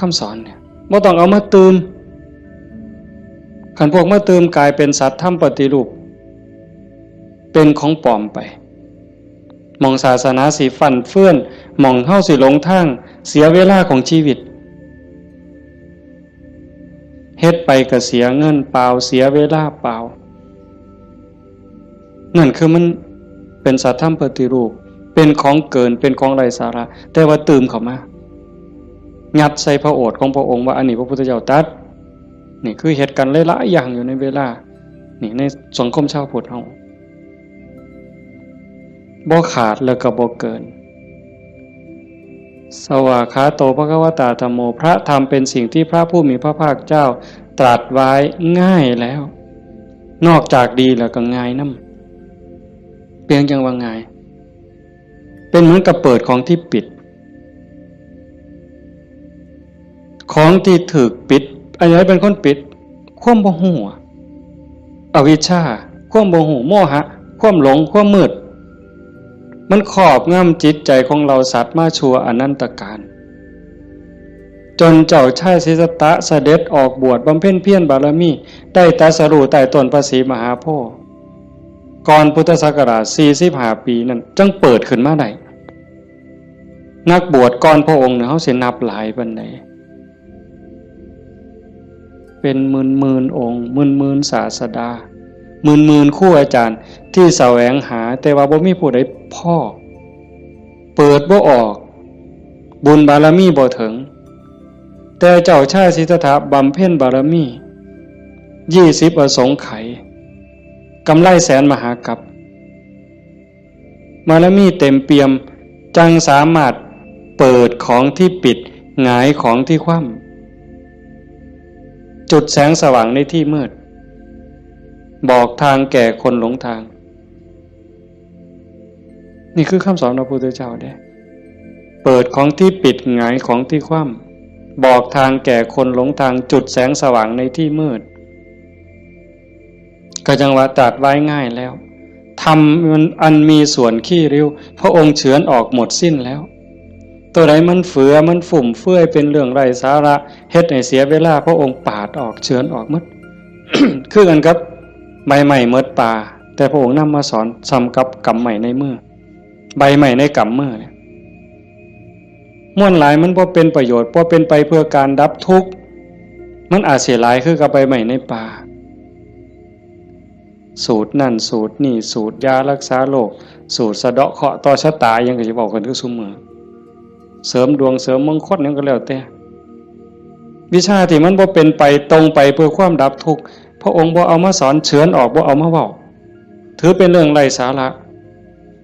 คำสอนเนี่ยบ่ต้องเอามาเติมคันพวกมาเติมกลายเป็นสัตว์ทำปฏิรูปเป็นของปลอมไปมองศาสนาสิฟั่นเฟื่อนมองเฮาสิหลงทางเสียเวลาของชีวิตเฮ็ดไปก็เสียเงินเปล่าเสียเวลาเปล่านั่นคือมันเป็นสัตว์ทำปฏิรูปเป็นของเกินเป็นของไร้สาระแต่ว่าเติมเข้ามางัดใส่พระโอษฐ์ของพระองค์ว่าอันนี้พระพุทธเจ้าตรัสนี่คือเหตุการณ์หลายๆอย่างอยู่ในเวลานี่ในสังคมชาวพุทธเฮาบ่ขาดแล้วก็บ่เกินสวากขาโตภควตาธัมโมพระธรรมเป็นสิ่งที่พระผู้มีพระภาคเจ้าตรัสไว้ง่ายแล้วนอกจากดีแล้วก็ง่ายนำเพียงจังว่าง่ายเป็นเหมือนกับเปิดของที่ปิดของที่ถูกปิดอันไหนเป็นคนปิดความบ่ฮู้อวิชชาความบ่ฮู้โมหะความหลงความมืดมันครอบงำจิตใจของเราสัตว์มาชั่วอนันตกาลจนเจ้าชายสิทธัตถะเสด็จออกบวชบำเพ็ญเพียรบารมีได้ตรัสรู้ใต้ต้นพระศรีมหาโพธิ์ก่อนพุทธศักราช45ปีนั้นจึงเปิดขึ้นมาได้นักบวชก่อนพระองค์เนี่ยเฮาสินับหลายปานใดเป็นหมื่นองค์หมื่นศาสดาหมื่นครูอาจารย์ที่แสวงหาแต่ว่าบ่มีผู้ใดพอเปิดบ่ออกบุญบารมีบ่ถึงแต่เจ้าชายสิทธัตถะบำเพ็ญบารมี20อสงไขยกำไรแสนมหากัปบารมีเต็มเปี่ยมจังสามารถเปิดของที่ปิดหงายของที่คว่ำจุดแสงสว่างในที่มืดบอกทางแก่คนหลงทางนี่คือคำสอนพระพุทธเจ้าเด้เปิดของที่ปิดหงายของที่คว่ำบอกทางแก่คนหลงทางจุดแสงสว่างในที่มืดก็จังว่าตรัสไว้ง่ายแล้วธรรมอันมีส่วนขี้ริ้วพระองค์เฉือนออกหมดสิ้นแล้ว ตัวไหนมันเฟือมันฝุ่มเฟื่อยเป็นเรื่องไร้สาระเฮ็ดให้เสียเวลาพระองค์ปาดออกเฉือนออกหมด คือกันครับใบใหม่เมดป่าแต่พระองค์นำมาสอนซ้ำกับกำใหม่ในมือใบใหม่ในกำมือเนี่ยม่วนหลายมันบ่เป็นประโยชน์บ่เป็นไปเพื่อการดับทุกข์มันอาจเสียหลายคือกับใบใหม่ในป่าสูตรนั่นสูตรนี่สูตรยารักษาโรคสูตรสะเดาะเคราะห์ต่อชะตายังก็สิบอกกันคือซุมื้อเสริมดวงเสริมมงคลนั่นก็แล้วแต่วิชาที่มันบ่เป็นไปตรงไปเพื่อความดับทุกข์พระองค์บ่เอามาสอนเฉือนออกบ่เอามาเว้าถือเป็นเรื่องไร้สาระ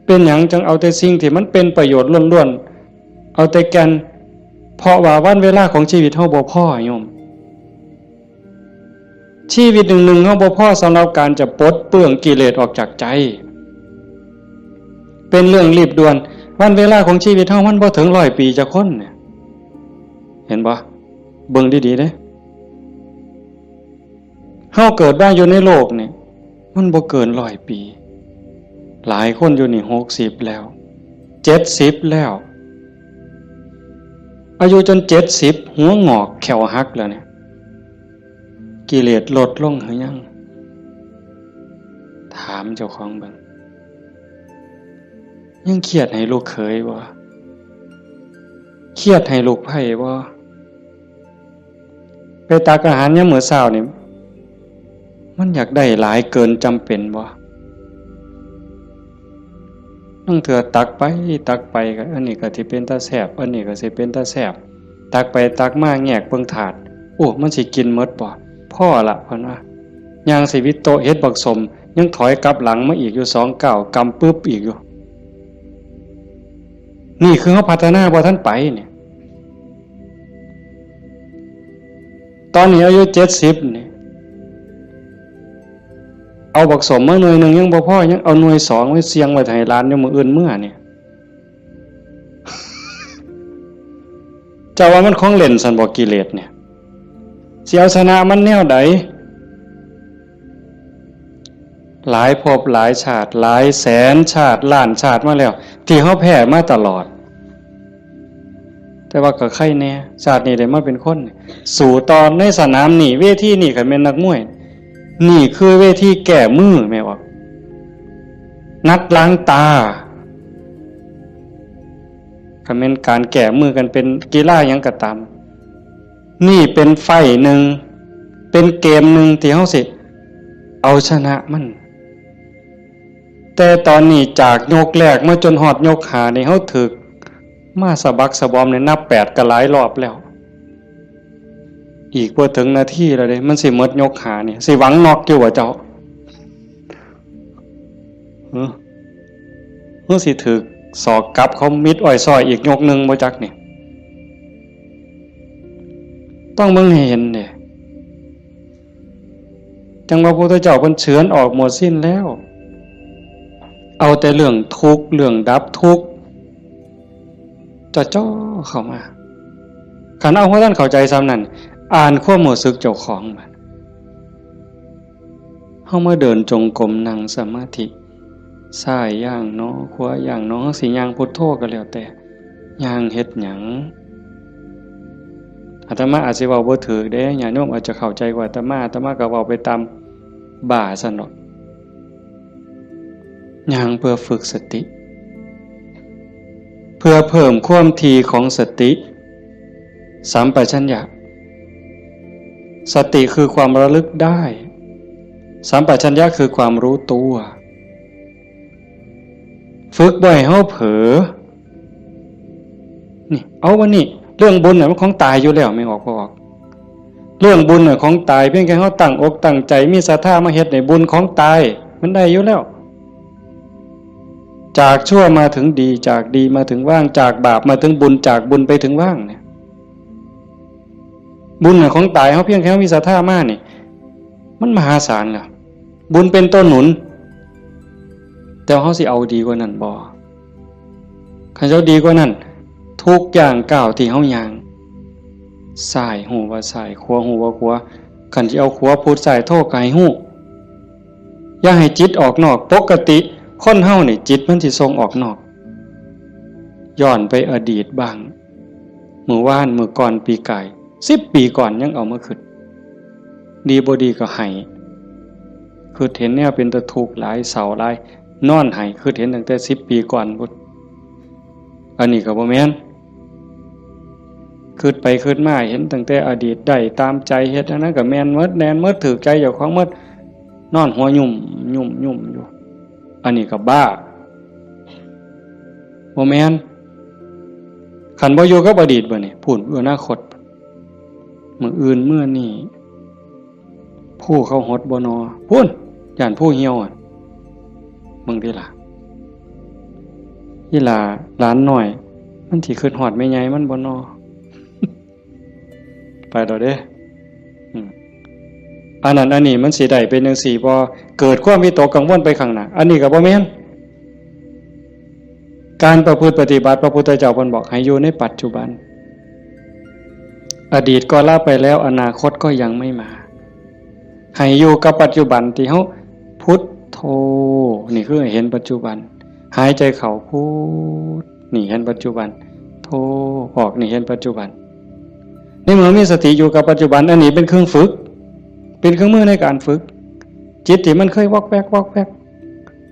เป็นหยังจังเอาแต่สิ่งที่มันเป็นประโยชน์ล้วนๆเอาแต่แก่นเพราะว่าวันเวลาของชีวิตเฮาบ่พอโยมชีวิตหนึ่งๆเฮาบ่พอสำหรับการจะปลดเปลื้องกิเลสออกจากใจเป็นเรื่องรีบด่วนวันเวลาของชีวิตเฮามันบ่ถึง100 ปีจะคนเนี่ยเห็นบ่เบิ่งดีๆเด้เฮาเกิดมาอยู่ในโลกนี่มันบ่เกิน100 ปีหลายคนอยู่นี่60แล้ว70แล้วอายุจน70หัวงอกแขวหักแล้วเนี่ยกิเลสลดลงหรือยังถามเจ้าของเบิ่งยังเครียดให้ลูกเขยบ่เครียดให้ลูกไผ่บ่ไปตักอาหารยามมื้อเช้านี่มันอยากได้หลายเกินจำเป็นบ่นั่งเถื่อตักไปก็อันนี้ก็สิเป็นตาแซ่บอันนี้ก็สิเป็นตาแซ่บตักไปตักมาแงกเบิ่งถาดโอ้มันสิกินหมดบ่พ่อละเพิ่นว่าย่างสิวิตโตเฮ็ดบักสมยังถอยกลับหลังมาอีกอยู่2 ก้าวกำปึ๊บอีกอยู่นี่คือเฮาพัฒนาบ่ทันไปเนี่ยตอนนี้อายุ70นี่เอาบักสมมาหน่วยนึงยังบ่พอยังเอาหน่วย2ไว้เสียงไว้ให้หลานอยู่มื้ออื่นมื้อเนี่ยเจ้าว่ามันของเล่นซั่นบ่กิเลสเนี่ยสิเอาชนะมันแนวใดหลายภพหลายชาติหลายแสนชาติล้านชาติมาแล้วที่เฮาแพ้มาตลอดแต่ว่าก็ใครแน่ชาตินี้ได้มาเป็นคนสู่ตอนในสนามนี่เวทีนี่คันแม่นนักมวยนี่คือเวทีแก้มือแม่ว่านัดล้างตาคันแม่นการแก้มือกันเป็นกีฬาหยังก็ตามนี่เป็นไฟหนึ่งเป็นเกมหนึ่งที่เฮาสิเอาชนะมันแต่ตอนนี้จากยกแรกมาจนฮอดยก5นี่เฮาถึกมาสะบักสะบอมในนับ8ก็หลายรอบแล้วอีกบ่ถึงนาทีแล้วเด้มันสิหมดยก5นี่สิหวังน็อกอยู่บ่เจ้าสิถึกศอกกลับเขามิดอ้อยซอยอีกยกนึงบ่จักนี่ต้องเบิ่งให้เห็นเด้จังว่าพระพุทธเจ้าเพิ่นเฉือนออกหมดสิ้นแล้วเอาแต่เรื่องทุกข์เรื่องดับทุกข์จ่อเข้ามาคันเอาว่าท่านเข้าใจซ้ำนั่นอ่านความรู้สึกเจ้าของมันเฮามาเดินจงกรมนั่งสมาธิซ้ายย่างเนาะขวาย่างเนาะสิย่างพุทโธก็แล้วแต่ย่างเฮ็ดหยังอาตมาอาจสิเว้าบ่ถูกเด้ญาติโยมอาจจะเข้าใจกว่าอาตมาก็เว้าไปตามบ่าซั่นเนาะย่างเพื่อฝึกสติเพื่อเพิ่มความถี่ของสติสัมปชัญญะสติคือความระลึกได้สัมปชัญญะคือความรู้ตัวฝึกบ่อยเฮาเผลอนี่เอาวันนี้เรื่องบุญน่ะมันของตายอยู่แล้วไม่ออกบ่ออกเรื่องบุญน่ะของตายเพียงแค่เฮาตั้งอกตั้งใจมีศรัทธามาเฮ็ดในบุญของตายมันได้อยู่แล้วจากชั่วมาถึงดีจากดีมาถึงว่างจากบาปมาถึงบุญจากบุญไปถึงว่างเนี่ยบุญของตายเฮาเพียงแค่มีศรัทธามานี่มันมหาศาลแล้วบุญเป็นต้นหนุนแต่เฮาสิเอาดีกว่านั้นบ่คันเจ้าดีกว่านั้นทุกอย่างก้าวที่เฮาย่างซ้ายหูว่าซ้ายขวาหูว่าขวาคันสิเอาขวาพุทธซ้ายโทก็ให้ฮู้อย่าให้จิตออกนอกปกติคนเฮานี่จิตมันสิส่งออกนอกย้อนไปอดีตบ้าง มื้อวานมื้อก่อนปีกาย10 ปีก่อนยังเอามาคิดดีบ่ดีก็ให้คือเห็นแนวเป็นตะทุกข์หลายเศร้าหลายนอนให้คือเห็นตั้งแต่10 ปีก่อนพุ่นอันนี้ก็บ่แม่นคิดไปคิดมาเห็นตั้งแต่อดีตได้ตามใจเฮ็ดอันนั้นก็แม่นหมดแน่นหมดถูกใจเจ้าของหมดนอนหัวยุ่มอยู่อันนี้ก็บ้าบ่แม่นคันบ่อยู่กับอดีตบ่นี่พูดอนาคตมื้ออื่นมื้อนี้ผู้เขาหดบ่นอพูนย่านผู้เหี่ยวอ่ะมึงดิล่ะอีหล่าหลานน้อยมันสิคิดฮอดแม่ใหญ่มันบ่นอ ไปดอกเด้อันนั้นอันนี้มันสิได้เป็นจังซี่บ่เกิดความวิตกกังวลไปข้างหน้าอันนี้ก็บ่แม่นการประพฤติปฏิบัติพระพุทธเจ้าเพิ่นบอกให้อยู่ในปัจจุบันอดีตก็ละไปแล้วอนาคตก็ยังไม่มาให้อยู่กับปัจจุบันที่เฮาพุทโธนี่คือเห็นปัจจุบันหายใจเข้าพุทนี่เห็นปัจจุบันโธออกนี่เห็นปัจจุบันในเมื่อมีสติอยู่กับปัจจุบันอันนี้เป็นเครื่องฝึกเป็นเครื่องมือในการฝึกจิตที่มันเคยวอกแวก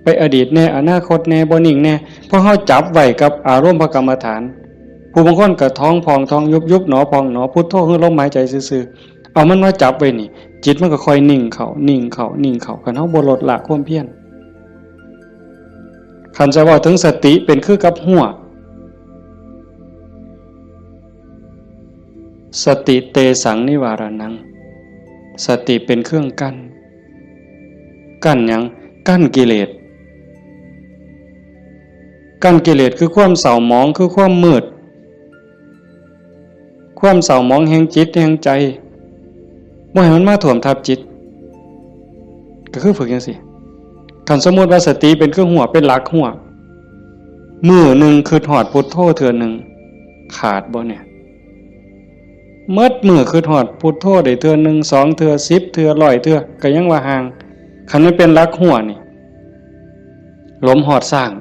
ไปอดีตแน่อนาคตแน่บ่นิ่งแน่เพราะเฮาจับไว้กับอารมณ์พระกรรมฐานผู้บางคนก็ท้องพองท้องยุบหนอพองหนอพุทโธคือลมหายใจซื่อๆเอามันมาจับไว้นี่จิตมันก็ค่อยนิ่งเข้าคันเฮาบ่ลดละความเพียรคันจะว่าถึงสติเป็นคือกับหัวสติเตสังนิวารนังสติเป็นเครื่องกั้นหยังกั้นกิเลสคือความเศร้าหมองคือความมืดความเศร้าหมองแห่งจิตแห่งใจบ่ให้มันมาท่วมทับจิตก็คือฝึกจังซี่คันสมมุติว่าสติเป็นเครื่องหัวเป็นหลักหัวมื้อนึงคือฮอดพุทโธเทื่อนึงขาดบ่เนี่ยเมิดมื้อคือฮอดพุทโธได้เทื่อนึง2เทื่อ10เทื่อ100เทื่อก็ยังว่าห่างคันมันเป็นหลักหัวนี่ลมฮอดสร้าง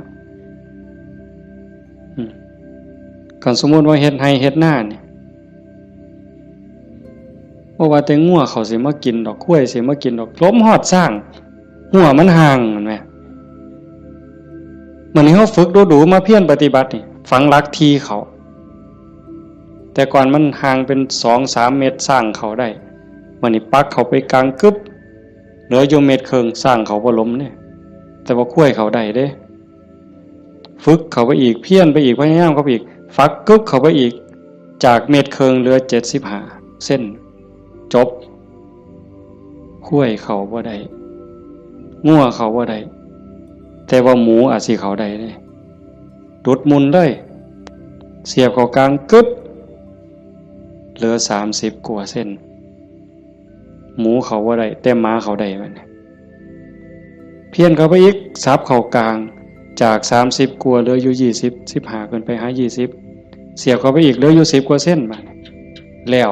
คันสมมุติว่าเฮ็ดไร่เฮ็ดนานี่บ่ว่าแต่งัวเขาสิมากินดอกข้วยสิมากินดอกลมฮอดสร้างหัวมันห่างแม่นมั้ยมื้อนี้เฮาฝึกดูๆมาเพียรปฏิบัตินี่ฝังหลักทีเขาแต่ก่อนมันห่างเป็น 2-3 เมตรสร้างเขาได้มื้อนี้ปักเขาไปกลางกึบเหลืออยู่เมตรครึ่งสร้างเขาบ่ล้มเนี่ยแต่ว่าข้วยเขาได้เด้ฝึกเขาไปอีกเพียรไปอีกพยายามเขาไปอีกฟักกึบเขาไปอีกจากเมตรครึ่งเหลือ75เส้นจบข้วยเขาบ่ได้งัวเขาบ่ได้แต่ว่าหมูอาจสิเขาได้เด้ดุดมุนเลยเสียบเข้ากลางกึบเหลือ30กว่าเส้นหมูเขาบ่ได้แต่หมาเขาได้มันเพี้ยนเข้าไปอีกซับเข้ากลางจาก30กว่าเหลืออยู่20 15ขึ้นไปหา20เสียบเข้าไปอีกเหลืออยู่10กว่าเส้นบัดแล้ว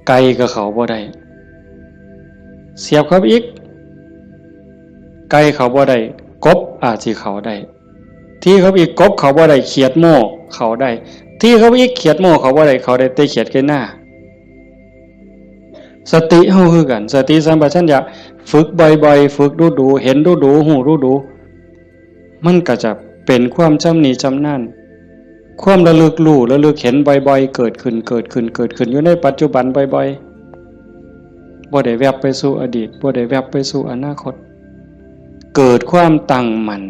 ไก่ก็เขาบ่ได้เสียบเข้าไปอีกไก่เขาบ่ได้กบอาจสิเขาได้ที่เขาอีกกบเขาบ่ได้เขียดโม่เขาได้ที่เขาอีกเขียดโม่เขาบ่ได้เขาได้แต่เขียดแค่หน้าสติเฮาคือกันสติสัมปชัญญะฝึกบ่อยๆฝึกดูๆเห็นดูๆหูดูๆมันก็จะเป็นความชำนิชำนาญความระลึกรู้ระลึกเห็นบ่อยๆเกิดขึ้นอยู่ในปัจจุบันบ่อยๆบ่ได้แวบไปสู่อดีตบ่ได้แวบไปสู่อนาคตเกิดความตั้งมั่น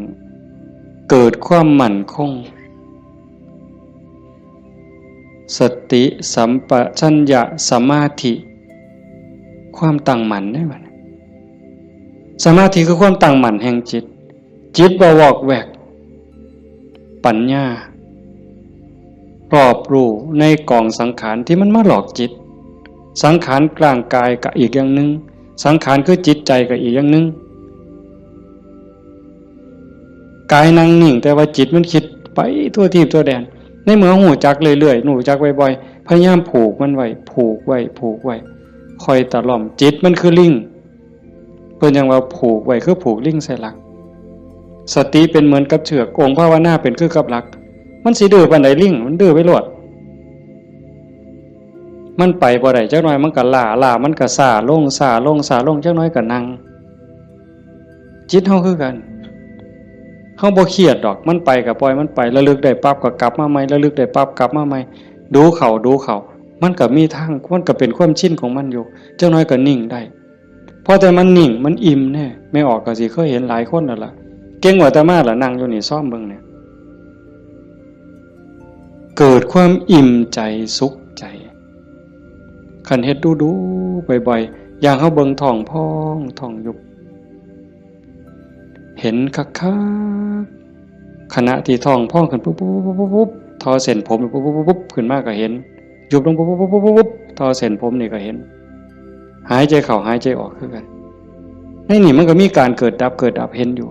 เกิดความมั่นคงสติสัมปชัญญะสมาธิความตั้งมั่นได้มั้ยสมาธิคือความตั้งมั่นแห่งจิตบ่วอกแวกปัญญารอบรู้ในกองสังขารที่มันมาหลอกจิตสังขารกลางกายก็อีกอย่างนึงสังขารคือจิตใจก็อีกอย่างนึงกายนั่งนิ่งแต่ว่าจิตมันคิดไปทั่วทิพย์ทั่วแดนในเมื่อหูจักเรื่อยๆหูจักบ่อยๆพยายามผูกมันไว้คอยตะล่อมจิตมันคือลิงเพิ่นยังว่าผูกไว้คือผูกลิงใส่หลักสติเป็นเหมือนกับเชือกองค์ภาวนาเป็นคือกับหลัก มันสิดื้อปานใดลิงมันดื้อไปโลดมันไปบ่ได้จักหน่อยมันก็ล้ามันก็ซ่าลงจักหน่อยก็นั่งจิตเฮาคือกันเฮาบ่เครียดดอกมันไปก็ปล่อยมันไประลึกได้ปั๊บก็กลับมาใหม่ระลึกได้ปั๊บกลับมาใหม่ดูเขามันก็มีทางมันก็เป็นความชินของมันอยู่จักหน่อยก็นิ่งได้พอแต่มันนิ่งมันอิ่มแน่ไม่ออกก็สิเคยเห็นหลายคนนั่นล่ะเก่งกว่าแต่มาล่ะนั่งอยู่นี่ซ่อมเบิ่งเนี่ยเกิดความอิ่มใจสุขใจคันเฮ็ดดูบ่อยๆอย่างเฮาเบิ่งท้องพองท้องยุบเห็นคักๆขณะที่ท้องพองขึ้นปุ๊บทอเส้นผมปุ๊บขึ้นมาก็เห็นยุบลงปุ๊บทอเส้นผมนี่ก็เห็นหายใจเข้าหายใจออกคือกันในนี่มันก็มีการเกิดดับเห็นอยู่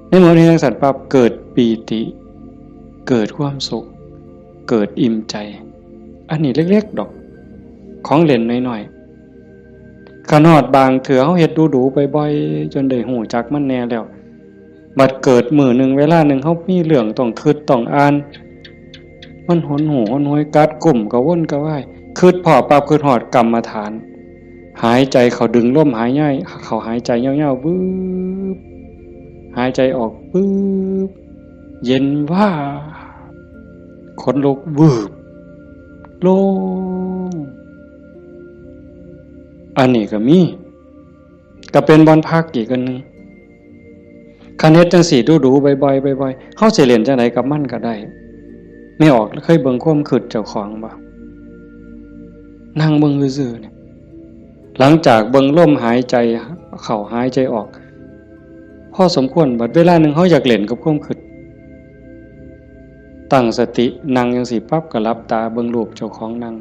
ในเมื่อนี้ทั้งสัตว์ปั๊บเกิดปีติเกิดความสุขเกิดอิ่มใจอันนี้เล็กๆดอกของเล่นน้อยๆขนาดบางเถื่อเฮาเฮ็ดดูบ่อยๆจนได้หูจักมันแน่แล้วบัดเกิดมื้อนึงเวลานึงเฮามีเรื่องต้องคิดต้องอ่านมันหนหูหนหวยกัดกลุ่มกระวนกระว่ายคิดพอปั๊บคิดฮอดกรรมฐานหายใจเข้าดึงลมหายใจเข้าหายใจยาวๆบึ๊บหายใจออกบึ๊บเย็นว่าขนลุกวืบโล่งอันนี้ก็มีก็เป็นบอนพักอีกอันนึงคันเฮ็ดจังสี่ดูบ่อยๆเฮาสิเล่นจังไดกับมันก็ได้ไม่ออกเคยเบิ่งความคิดเจ้าของบ่นั่งเบิ่งซื่อๆเนี่ยหลังจากเบิ่งลมหายใจเข้าหายใจออกพอสมควรบัดเวลานึงเฮาอยากเล่นกับความคิดตั้งสตินั่งจังสี่ปั๊บก็หลับตาเบิ่งรูปเจ้าของนั่ง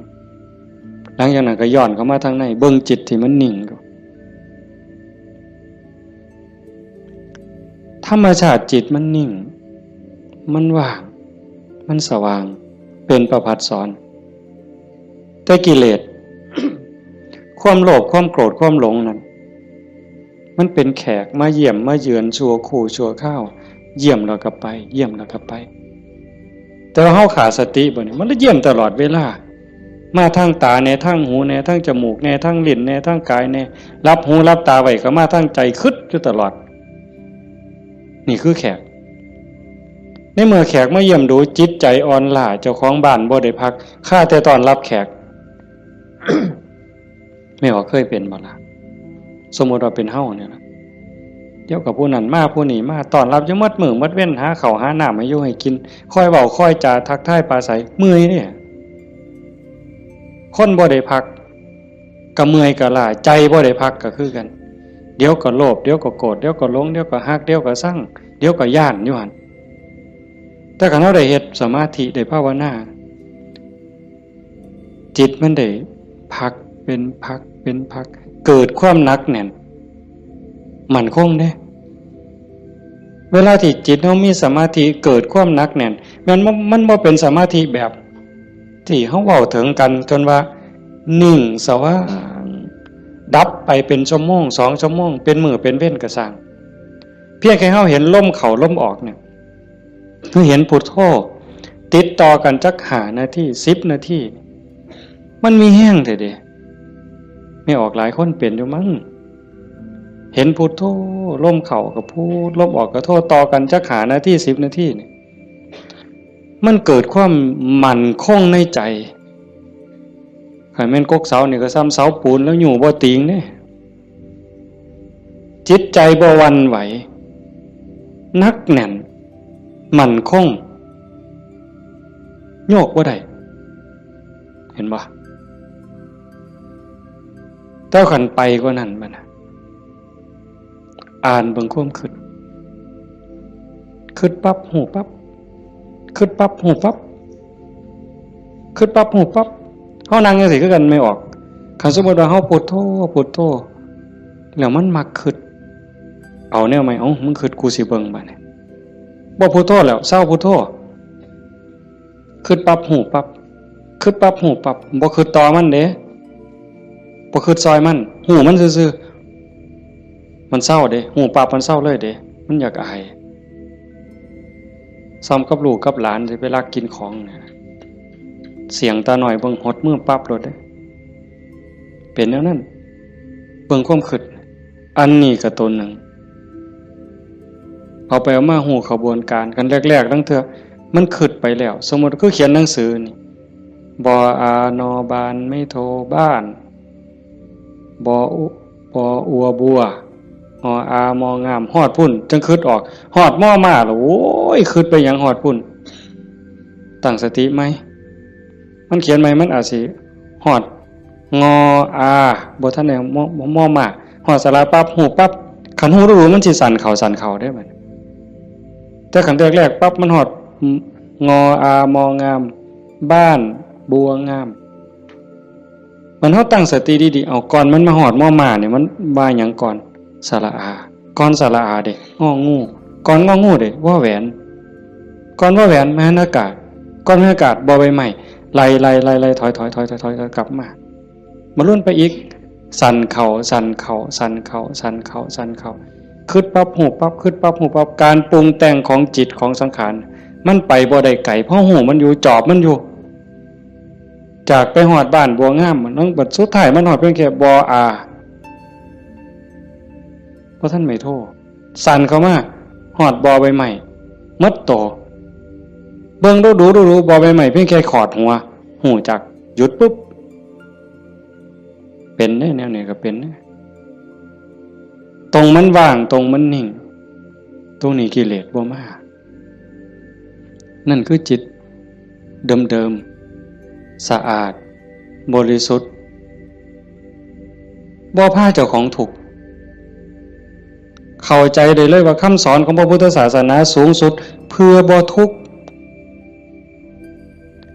หลังจากนั้นก็ย้อนเข้ามาทางในเบิ่งจิตที่มันนิ่งอยู่ธรรมชาติจิตมันนิ่งมันว่างมันสว่างเป็นประภัสสรแต่กิเลส ความโลภความโกรธความหลงนั้นมันเป็นแขกมาเยี่ยมมาเยือนชั่วคู่ชั่วข้าวเยี่ยมแล้วก็ไปเยี่ยมแล้วก็ไปแต่ว่าเฮาขาดสติบ่นี่มันเยี่ยมตลอดเวลามาทางตาแน่ทางหูแน่ทางจมูกแน่ทางลิ้นแน่ทางกายแน่รับหูรับตาไว้ก็มาทางใจคิดอยู่ตลอดนี่คือแขกในเมื่อแขกมาเยี่ยมดูจิตใจอ่อนล้าเจ้าของบ้านบ่ได้พักข้าแต่ตอนรับแขก ไม่ว่าเคยเป็นบ่ล่ะสมมุติว่าเป็นเฮาเนี่ยล่ะเดี๋ยวกับผู้นั้นมาผู้นี้มาตอนรับอยู่หมดมื้อหมดเว้นหาข้าวหาน้ำให้อยู่ให้กินคอยเว้าคอยจาทักทายปราศัยเมื่อยเนี่ยคนบ่ได้พักก็เมื่อยก็ล้าใจบ่ได้พักก็คือกันเดี๋ยวก็โลภเดี๋ยวก็โกรธเดี๋ยวก็หลงเดี๋ยวก็ฮักเดี๋ยวก็ซังเดี๋ยวก็ย้านอยู่หั่นแต่คันเราได้เฮ็ดสมาธิได้ภาวนาจิตมันได้พักเป็นพักเกิดความหนักแน่นมั่นคงเด้เวลาที่จิตเฮามีสมาธิเกิดความหนักแน่นมันบ่เป็นสมาธิแบบที่เฮาเว้าถึงกันจนว่านิ่งสว่างดับไปเป็นชั่วโมง2ชั่วโมงเป็นมื้อเป็นเว้นก็สร้างเพียงแค่เฮาเห็นลมเข้าลมออกเนี่ยคือเห็นพุทโธติดต่อกันจัก5นาที10นาทีมันมีแห้งแท้เด้ไม่ออกหลายคนเป็นอยู่มั้งเห็นพุทโธลมเข้าก็พูดลมออกก็โธต่อกันจัก5นาที10นาทีนี่มันเกิดความมั่นคงในใจคันแม่นกกเสานี่ก็ซ้ำเสาปูนแล้วอยู่บ่ติงเด้จิตใจบ่หวั่นไหวนักแน่นมั่นคงโยกบ่ได้เห็นบ่เจ้าขันไปกว่านั้นบัดน่ะอ่านเบิ่งความคิดปั๊บหูปั๊บคิดปั๊บหูปั๊บคิดปั๊บหูปั๊บเฮานั่งจังซี่คือกันไม่ออกคันสมมุติว่าเฮาพุทโธแล้วมันมักคิดเอาแนวใหม่มึงคิดกูสิเบิ่งบัดนี้บ่พุทโธแล้วเศร้าพุทโธคิดปั๊บหูปั๊บคิดปั๊บหูปั๊บบ่คิดต่อมันเด้บ่คิดซอยมันหูมันซื่อๆมันเศร้าเด้หูปั๊บมันเศร้าเลยเด้มันอยากอาย ซ้ำกับลูกกับหลานสิไปลักกินของเนี่ยเสียงตาหน่อยเบิ่งหดมือปั๊บรถได้เป็นแนวนั้นเบิ่งความคิดอันนี้ก็ตัวหนึ่งเอาไปเอามาหูขบวนการกันแรกๆตั้งเถอะมันคิดไปแล้วสมมติคือเขียนหนังสือนี่บออานอบานไม่โทบ้านบออัวบัวออามองามฮอดพุ่นจังคิดออกฮอดม่อมาหรอโอ้ยคิดไปอย่างฮอดพุ่นตั้งสติไหมมันเขียนไหมมันอาจสิฮอดงออาบ่ทันได้ม่อมาฮอดสระปั๊บหูปั๊บขันหูรู้มันสิสั่นเข่าได้บัดแต่ขันแรกๆปั๊บมันฮอดงออามองามบ้านบัวงามมันเฮาตั้งสติดีๆเอาก่อนมันมาฮอดม่อมาเนี่ยมันมาหยังก่อนสระอาก่อนสระอาเด้งองูก่อนงองูเด้ว่าแหวนก่อนว่าแหวนมหานากาศก่อนมหานากาศบ่ใบไม้ไล่ถอยกลับมาลุ่นไปอีกสั่นเข่าคิดปั๊บหูปั๊บคิดปั๊บหูปั๊บการปรุงแต่งของจิตของสังขารมันไปบ่ได้ไกลเพราะหูมันอยู่จอบมันอยู่จากไปหอดบ้านบัวงามมันต้องบัดสุดท้ายมันหอดเพียงแค่บออาเพราะท่านไม่โทษสั่นเข้ามาหอดบอใบใหม่มัดโตเบิ่งดูบอใบใหม่เพียงแค่ขอดหัวหูจักหยุดปุ๊บเป็นแนวนี้ก็เป็นตรงมันว่างตรงมันนิ่งตรงนี้กิเลสบ่มานั่นคือจิตเดิมสะอาดบริสุทธิ์บ่พาเจ้าของถูกเข้าใจได้เลยว่าคำสอนของพระพุทธศาสนาสูงสุดเพื่อบ่ทุกข์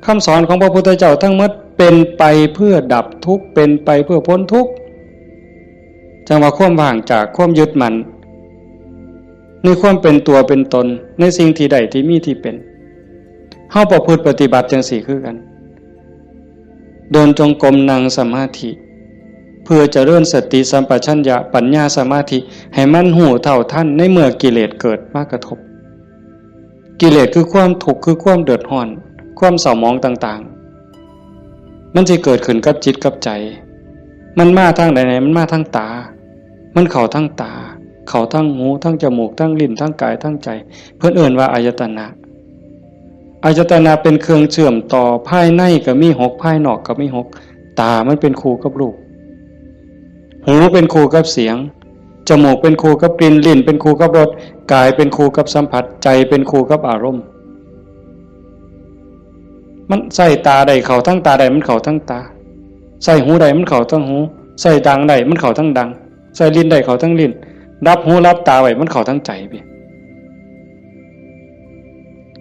คำสอนของพระพุทธเจ้าทั้งหมดเป็นไปเพื่อดับทุกข์เป็นไปเพื่อพ้นทุกข์จังว่าความว่างจากความยึดมั่นในความเป็นตัวเป็นตนในสิ่งที่ใดที่มีที่เป็นเฮาประพฤติปฏิบัติจังสี่คือกันเดินจงกรมนั่งสมาธิเพื่อเจริญสติสัมปชัญญะปัญญาสมาธิให้มันหูเท่าทันในเมื่อกิเลสเกิดมากระทบกิเลสคือความทุกข์คือความเดือดร้อนความเศร้าหมองต่างๆมันจะเกิดขึ้นกับจิตกับใจมันมาทางไหนมันมาทางตามันเข้าทางตาเข้าทางหูทางจมูกทางลิ้นทางกายทางใจเพิ่นเอิ้นว่าอายตนะอายตนะเป็นเครื่องเชื่อมต่อภายในก็มี6ภายนอกก็มี6ตามันเป็นคู่กับรูปหูเป็นคู่กับเสียงจมูกเป็นคู่กับกลิ่นลิ้นเป็นคู่กับรสกายเป็นคู่กับสัมผัสใจเป็นคู่กับอารมณ์มันใส่ตาใดเข้าทั้งตาใดมันเข้าทั้งตาใส่หูใดมันเข้าทั้งหูใส่ดังใดมันเข้าทั้งดังใส่ลิ้นใดเข้าทั้งลิ้นรับหูรับตาไว้มันเข้าทั้งใจไป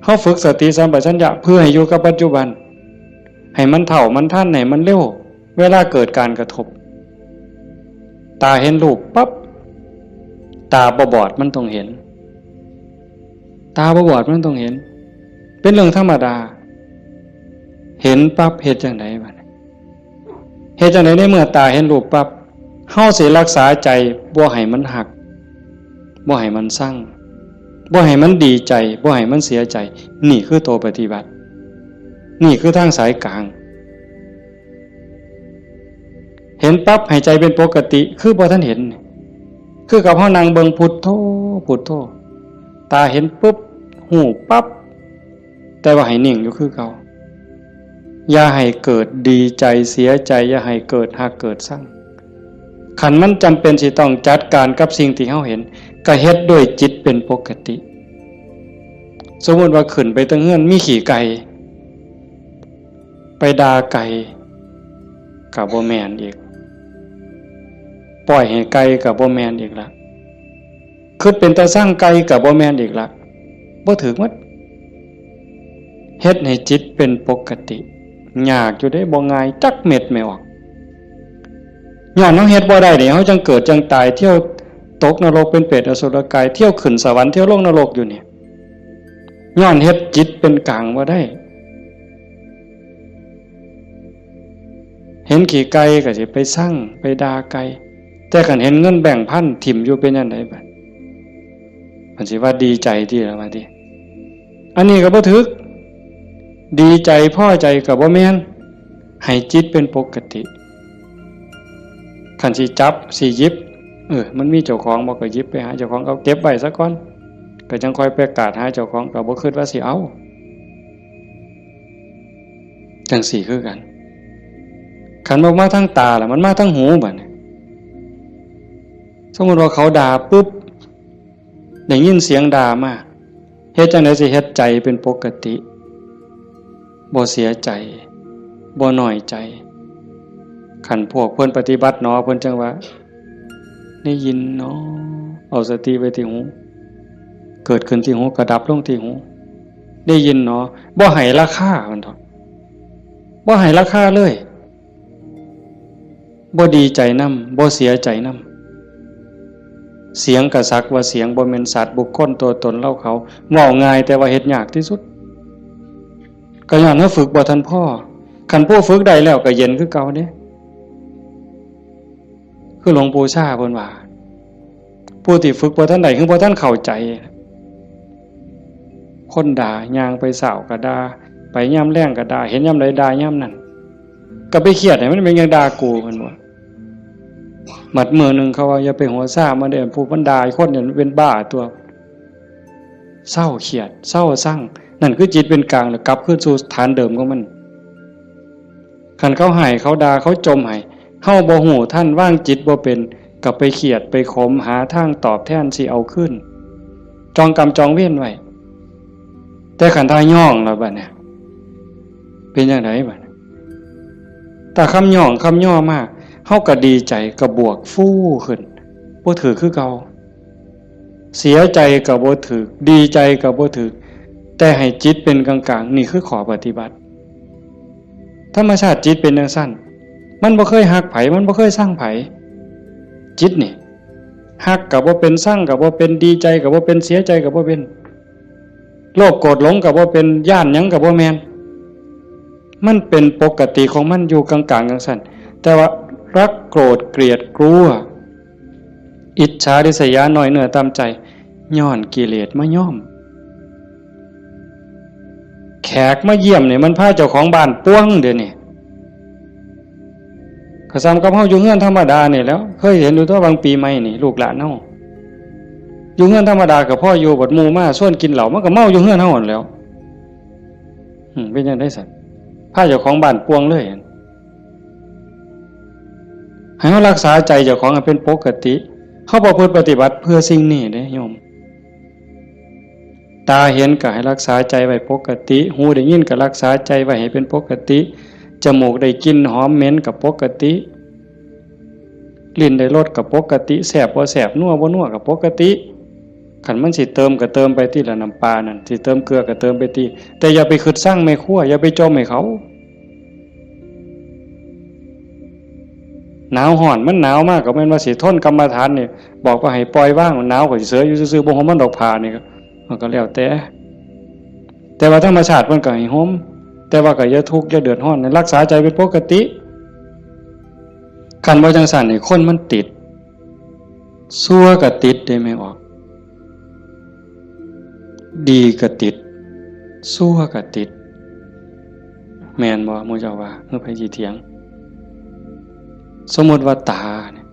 เฮาฝึกสติสัมปชัญญะเพื่อให้อยู่กับปัจจุบันให้มันเท่ามันทันให้มันเร็วเวลาเกิดการกระทบตาเห็นรูปปั๊บตาบอดมันต้องเห็นตาบอดมันต้องเห็นเป็นเรื่องธรรมดาเห็นปั๊บเฮ็ดจังได๋บัดเฮ็ดจังได๋ในเมื่อตาเห็นรูปปั๊บเฮาสิรักษาใจบ่ให้มันหักบ่ให้มันสั่งบ่ให้มันดีใจบ่ให้มันเสียใจนี่คือตัวปฏิบัตินี่คือทางสายกลางเห็นปั๊บให้ใจเป็นปกติคือบ่ทันเห็นคือกับเฮานั่งเบิ่งพุทโธพุทโธตาเห็นปุ๊บหูปั๊บแต่ว่าให้นิ่งอยู่คือเก่าอย่าให้เกิดดีใจเสียใจอย่าให้เกิดหักเกิดสั่งขันมันจำเป็นสิต้องจัดการกับสิ่งที่เฮาเห็นก็เฮ็ดด้วยจิตเป็นปกติสมมติว่าขึ้นไปตั้งเฮือนมีขี่ไก่ไปด่าไก่กับบ่แม่นอีกปล่อยให้ไก่กับบ่แม่นอีกละคือเป็นตาสร้างไก่กับบ่แม่นอีกละบ่ถึงมัดเฮ็ดให้จิตเป็นปกติยากอยู่ได้บ่ง่ายจักเม็ดไม่ออกย้อนเฮาเฮ็ดบ่ได้นี่เฮาจังเกิดจังตายเที่ยวตกนรกเป็นเปรตอสุรกายเที่ยวขึ้นสวรรค์เที่ยวลงนรกอยู่นี่ย้อนเฮ็ดจิตเป็นกลางบ่ได้เห็นขี่ไก่ก็สิไปสั่งไปด่าไก่แต่คันเห็นเงินแบ่งพันถิ่มอยู่เป็นจังได๋บัดมันสิว่าดีใจที่ละว่าติ อันนี้ก็บ่ถึกดีใจพอใจก็บ่แม่นให้จิตเป็นปกติคันสิจับสิหยิบมันมีเจ้าของบ่ก็หยิบไปหาเจ้าของเอาเก็บไว้ซะก่อนก็จังค่อยไปกาดหาเจ้าของก็บ่คิดว่าสิเอาจังสี่คือกันคันบ่มาทางตาล่ะมันมาทางหูบัดนี้สมมุติว่าเขาด่าปุ๊บได้ยินเสียงด่ามาเฮ็ดจังได๋สิเฮ็ดใจเป็นปกติบ่เสียใจบ่น้อยใจคันพวกเพิ่นปฏิบัติเนาะเพิ่นจังว่าได้ยินเนาะเอาสติไว้ที่หูเกิดขึ้นที่หูก็ดับลงที่หูได้ยินเนาะบ่ให้ราคามันเถาะบ่ให้ราคาเลยบ่ดีใจนำบ่เสียใจนำเสียงกระซักว่าเสียงบ่แม่นสัตว์บุคคลตัวตนเล่าเขาเว้าง่ายแต่ว่าเฮ็ดยากที่สุดก็ย้อนว่าฝึกบ่ทันพ่อคันผู้ฝึกได้แล้วก็เย็นคือเก่าเด้คือหลวงปู่ชาเพิ่นว่าผู้ที่ฝึกบ่ทันได้คือบ่ทันเข้าใจคนด่าย่างไปเสาก็ด่าไปยามแล้งก็ด่าเห็นยามใดด่ายามนั้นก็ไปเครียดให้มันเป็นยังด่ากูเพิ่นว่าหมัดมือนึงเขาว่าอย่าไปหัวซ่ามาเด้อผู้มันด่าคนเนี่ยเป็นบ้าตัวเศร้าเครียดเศร้าสั่งนั่นคือจิตเป็นกลางแล้วกลับคืนสู่ฐานเดิมของมันคันเขาให้เขาด่าเขาจมให้เฮาบ่ฮู้ท่านว่างจิตบ่เป็นก็ไปเครียดไปขมหาทางตอบแทนสิเอาขึ้นจองกรรมจองเวรไว้แต่ขันทาย่องแล้วบัดเนี่ยเป็นจังไดบัดแต่คำย่องคำย่อมากเฮาก็ดีใจก็บวกฟู่ขึ้นบ่ถือคือเก่าเสียใจก็บ่ถือดีใจก็บ่ถือแต่ให้จิตเป็นกลางๆนี่คือขอปฏิบัติธรรมชาติจิตเป็นจังซั่นมันบ่เคยฮักไผมันบ่เคยสร้างไผจิตนี่ฮักก็บ่เป็นสร้างก็บ่เป็นดีใจก็บ่เป็นเสียใจก็บ่เป็นโลภโกรธหลงก็บ่เป็นย่านหยังก็บ่แม่นมันเป็นปกติของมันอยู่กลางๆจังซั่นแต่ว่ารักโกรธเกลียดกลัวอิจฉาริษยาน้อยเนื้อตามใจย้อนกิเลสมาย่อมแขกมาเยี่ยมเนี่ยมันพาเจ้าของบ้านป้วงเดี๋ยวนี้ก็ซ้ำกับเฮาอยู่เฮือนธรรมดานี่แล้วเคยเห็นอยู่ตัวบางปีใหม่นี่ลูกหลานเฮาอยู่เฮือนธรรมดากับพ่ออยู่บัดหมู่มาส่วนกินเหล้ามันก็เมาอยู่เฮือนเฮาหั่นแหล้วเป็นจังได๋ซั่นพาเจ้าของบ้านป้วงเลยให้เฮารักษาใจเจ้าของให้เป็นปกติเฮาประพฤติปฏิบัติเพื่อสิ่งนี้เด้โยมตาเห็นก็ให้รักษาใจไว้ปกติหูได้ยินก็รักษาใจไว้ให้เป็นปกติจมูกได้กลิ่นหอมเหม็นก็ปกติลิ้นได้รสก็ปกติแซ่บบ่แซ่บนัวบ่นัวก็ปกติคันมันสิเติมก็เติมไปที่ละน้ำปลานั่นสิเติมเกลือก็เติมไปที่แต่อย่าไปคิดสร้างแม่ครัวอย่าไปจมให้เขาหนาวร้อนมันหนาวมากก็แม่นว่าสิทนกรรมฐานนี่บอกว่าให้ปล่อยว่างมันหนาวก็สิเสืออยู่ซื่อๆบ่ห่มมันดอกผ้านี่ก็แล้วแต่ว่าธรรมชาติมันก็ให้ห่มแต่ว่าก็อย่าทุกข์อย่าเดือดร้อนรักษาใจเป็นปกติคันบ่จังซั่นนี่คนมันติดชั่วก็ติดได้ไม่ออกดีก็ติดชั่วก็ติดแม่นบ่หมู่เจ้าว่าเฮาไผสิเถียงสมมุติว่าตาเนี่ย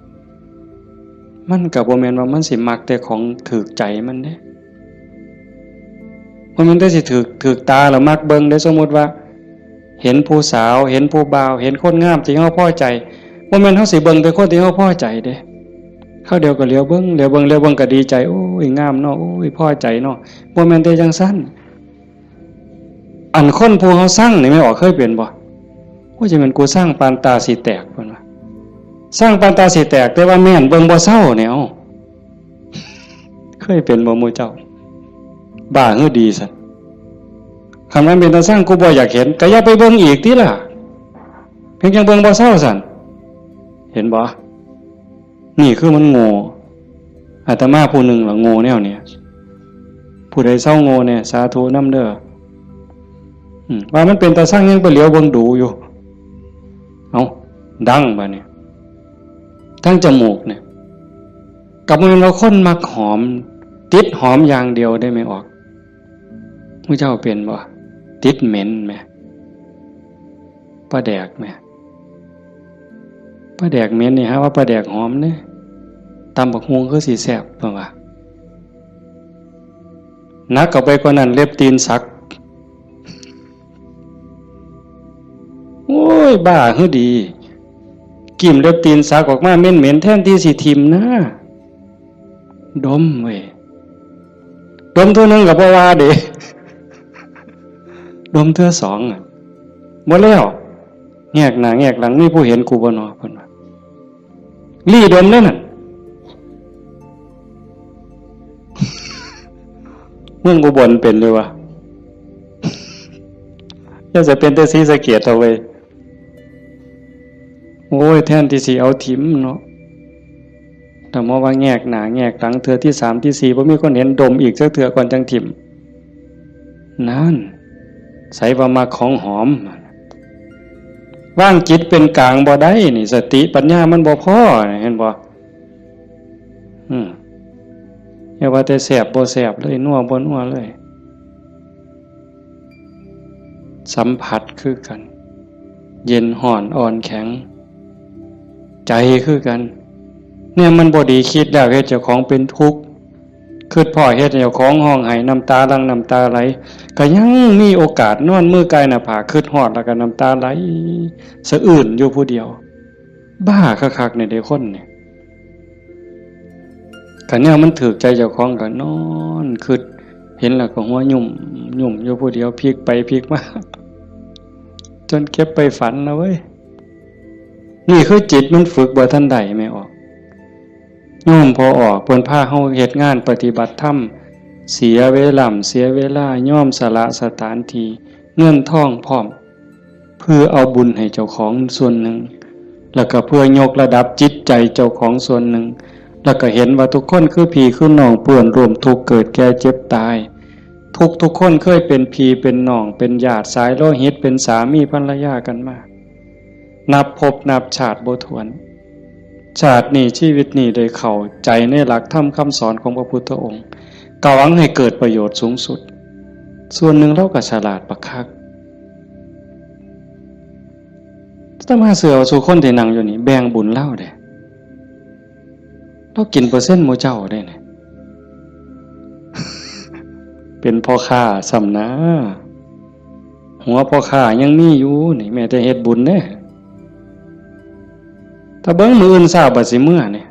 มันก็บ่แม่นว่ามันสิมักแต่ของถูกใจมันเด้มันได้สิถูกตาแล้วมักเบิ่งได้สมมุติว่าเห็นผู้สาวเห็นผู้บ่าวเห็นคนงามที่เฮาพอใจบ่แม่นเฮาสิเบิ่งแต่คนที่เฮาพอใจเด้เขาเดียวก็เหลียวเบิ่งก็ดีใจโอ้ยงามเนาะโอ้ยพอใจเนาะบ่แม่นแต่จังซั่นอันคนผู้เฮาสร้างนี่ไม่ออกเคยเป็นบ่ว่าจะเป็นกูสร้างปานตาสิแตกเพิ่นว่าสร้างปานตาสิแตกแต่ว่าแม่นเบิ่งบ่เศร้าเนี่ยเอ้าเคยเป็นบ่หมู่เจ้าบ้าเฮือดีซั่นคำนั้นเป็นตาสร้างกูบ่อยากเห็นก็อย่าไปเบิ่งอีกติล่ะเพียงจังเบิ่งบ่เศร้าซั่นเห็นบ่นี่คือมันโง่อาตมาผู้หนึ่งล่ะโง่แนวเนี่ยผู้ใดเศร้าโง่เนี่ยสาธุนำเด้อว่ามันเป็นตาสร้างยังไปเหลียวเบิ่งดูอยู่เอาดังบัดนี้ทั้งจมูกเนี่ยกับมันเราคนมักหอมติดหอมอย่างเดียวได้ไม่ออก ผู้เจ้าเป็นบ่ติดเหม็นไหมปลาแดกไหมปลาแดกเหม็นนี่ฮะว่าปลาแดกหอมเนี่ยตำบักฮวงคือสีแซ่บเปล่าวะนักกับไปกว่านั้นเล็บตีนสักโอ้ยบ้าคือดีกิ่มเล็บตีนสักออกมาเหม็นแทนที่สิทิมนะดมเว้ยดมตัวนึงกับบ่ว่าเด้ดมเทื่อสองหมดแล้วแงกหน้าแงกหลังนี่ผู้เห็นกูบ่นอเพิ่นว่าลี่ดมนั่นน่ะเมืองอุบลเป็นเลยวะยังจะเป็นแต่ศรีสะเกษเอาไว้โอ้ยแทนที่สิเอาถิ่มเนาะแต่มาว่าแงกหน้าแงกหลังเทื่อที่3ที่4บ่มีคนเห็นดมอีกสักเทื่อก่อนจังถิ่มนั่นใส่ว่ามาของหอมว่างจิตเป็นกลางบ่ได้นี่สติปัญญามันบ่พอเห็นบ่อย่าว่าแต่แสบบ่แสบเลยนัวบ่นัวเลยสัมผัสคือกันเย็นห่อนอ่อนแข็งใจคือกันเนี่ยมันบ่ดีคิดแล้วเฮ็ดเจ้าของเป็นทุกข์คิดพ่อเฮ็ดเจ้าของห้องไห้น้ำตาหลั่งน้ำตาไหลก็ยังมีโอกาสนอนมือกายหน้าผากคิดฮอดแล้วก็น้ำตาไหลสะอื้นอยู่ผู้เดียวบ้าคักๆเนี่ยเด้คนเนี่ยก็เนี่ยมันถูกใจเจ้าของก็นอนคิดเห็นแล้วก็หัวยุ่มอยู่ผู้เดียวพลิกไปพลิกมาจนเก็บไปฝันแล้วเว้ยนี่คือจิตมันฝึกบ่ทันใดไม่ออกโยมพอออกเพิ่นพาเฮาเฮ็ดงานปฏิบัติธรรมเสียเวลาย่อมสละสถานที่เงินทองพร้อมเพื่อเอาบุญให้เจ้าของส่วนหนึ่งแล้วก็เพื่อยกระดับจิตใจเจ้าของส่วนหนึ่งแล้วก็เห็นว่าทุกคนคือพี่คือน้องป่วนร่วมทุกข์เกิดแก่เจ็บตายทุกคนเคยเป็นพี่เป็นน้องเป็นญาติสายโลหิตเป็นสามีภรรยากันมานับภพนับชาติบ่ถ้วนชาตินี้ชีวิตนี้ได้เข้าใจในหลักธรรมคำสอนของพระพุทธองค์กหวังให้เกิดประโยชน์สูงสุดส่วนหนึ่งเราก็ฉลาดบักคักถ้ามาเสือสู่คนที่นั่งอยู่นี่แบ่งบุญเล่าเด้เรากินเปอร์เซ็นต์หมู่เจ้าได้เนี่ยเป็นพ่อค้าสำนะหัวพ่อค้ายังมีอยู่นี่แม้แต่เฮ็ดบุญเด้ถ้าเบิ่งมืออื่นทราบบัดสิเมื่อนี่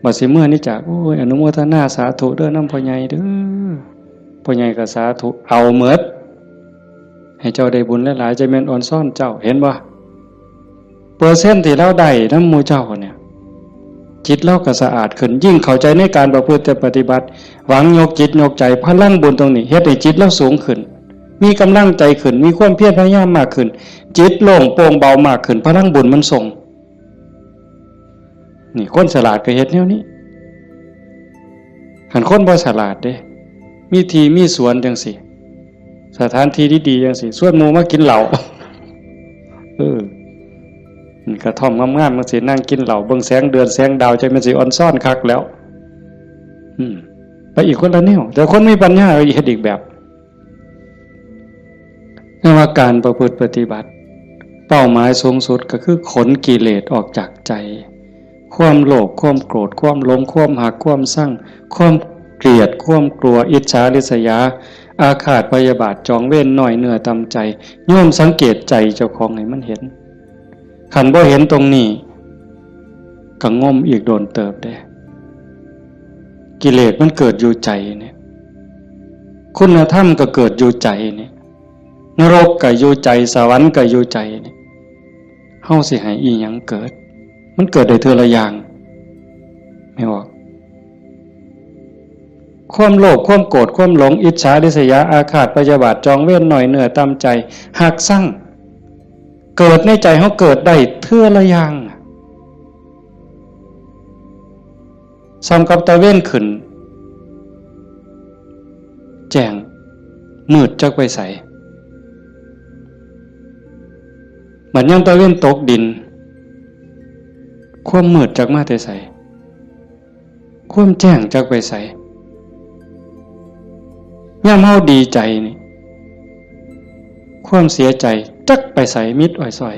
บัดสิเมื่อนี่จากโอ้ยอนุโมทนาสาธุเด้อนำพ่อใหญ่เด้อพ่อใหญ่ก็สาธุเอาหมดให้เจ้าได้บุญหลายๆจะแม่นอ่อนซ่อนเจ้าเห็นบ่เปอร์เซ็นต์ที่เราได้นำหมู่เจ้าเนี่ยจิตเราก็สะอาดขึ้นยิ่งเข้าใจในการประพฤติปฏิบัติหวังยกจิตยกใจพลังบุญตรงนี้เฮ็ดให้จิตเราสูงขึ้นมีกำลังใจขึ้นมีความเพียรพยายามมากขึ้นจิตโล่งโปร่งเบามากขึ้นพลังบุญมันส่งนี่คนฉลาดก็เฮ็ดแนวนี้หันคนบ่ฉลาดเด้มีที่มีสวนจังซี่สถานที่ดีๆจังซี่ส่วนหมู่มากินเหล้ากระท่อมงามๆมันสินั่งกินเหล้าเบิ่งแสงเดือนแสงดาวใจมันสิอ่อนซ่อนคักแล้วไปอีกคนละแนวแต่คนมีปัญญาเฮ็ดอีกแบบนั่นว่าการประพฤติปฏิบัติเป้าหมายสูงสุดก็คือขนกิเลสออกจากใจความโลภความโกรธความหลงความหักความชั่งความเกลียดความกลัวอิจฉาริษยาอาฆาตพยาบาทจองเวรน้อยเนื้อต่ำใจโยมสังเกตใจเจ้าของให้มันเห็นขันบ่เห็นตรงนี้ก็งมอีกโดนเติบได้กิเลสมันเกิดอยู่ใจเนี่ยคุณธรรมก็เกิดอยู่ใจเนี่ยนรกก็อยู่ใจสวรรค์ก็อยู่ใจเนี่ยเฮาสิให้อีหยังเกิดมันเกิดได้เทื่อละอย่างไม่ออกความโลภความโกรธความหลงอิจฉาริษยาอาฆาตพยาบาทจองเวรน้อยเนื้อต่ำใจหักสั่งเกิดในใจเขาเกิดได้เทื่อละอย่างซ้ำกับตะเว้นขึ้นแจ้งมืดจักไปใสเหมือนยังตะเว้นตกดินความมืดจักมาแต่ใสความแจ้งจักไปใส ย่ำเฮาดีใจนี่ความเสียใจจักไปใส่มิดอ้อยซอย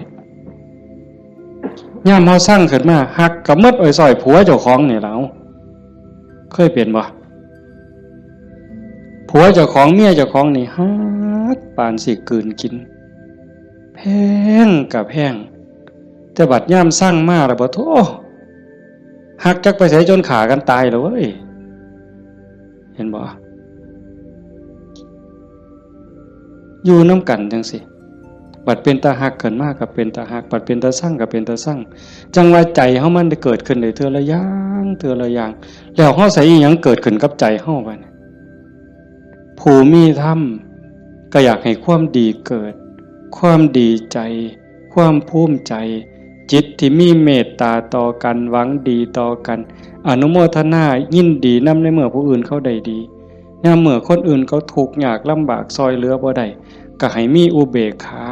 ย่ำเฮาสร้างขึ้นมาหักกับมดอ้อยซอยผัวเจ้าของนี่แล้วเคยเปลี่ยนบ่ผัวเจ้าของเมียเจ้าของนี่ฮักปานสิกลืนกินแพงกับแพงแต่บัดย่ำสร้างมาแล้วบ่โธ่หักจักไปใส่จนขากันตายแล้วเว้ยเห็นบ่อยู่น้ำกันจังสิบัดเป็นตาหักเกินมากกับเป็นตาหักบัดเป็นตาสั่งกับเป็นตาสั่งจังว่าใจเฮามันได้เกิดขึ้นได้เทื่อละอย่างเทื่อละอย่างแล้วเฮาใส่อีหยังเกิดขึ้นกับใจเฮาบัดนี้ผู้มีธรรมก็อยากให้ความดีเกิดความดีใจความภูมิใจจิตที่มีเมตตาต่อกันหวังดีต่อกันอนุโมทนายินดีนำในเมื่อผู้อื่นเขาได้ดียามเมื่อคนอื่นเขาทุกข์ยากลำบากซอยเหลือบ่ได้ก็ให้มีอุเบกขา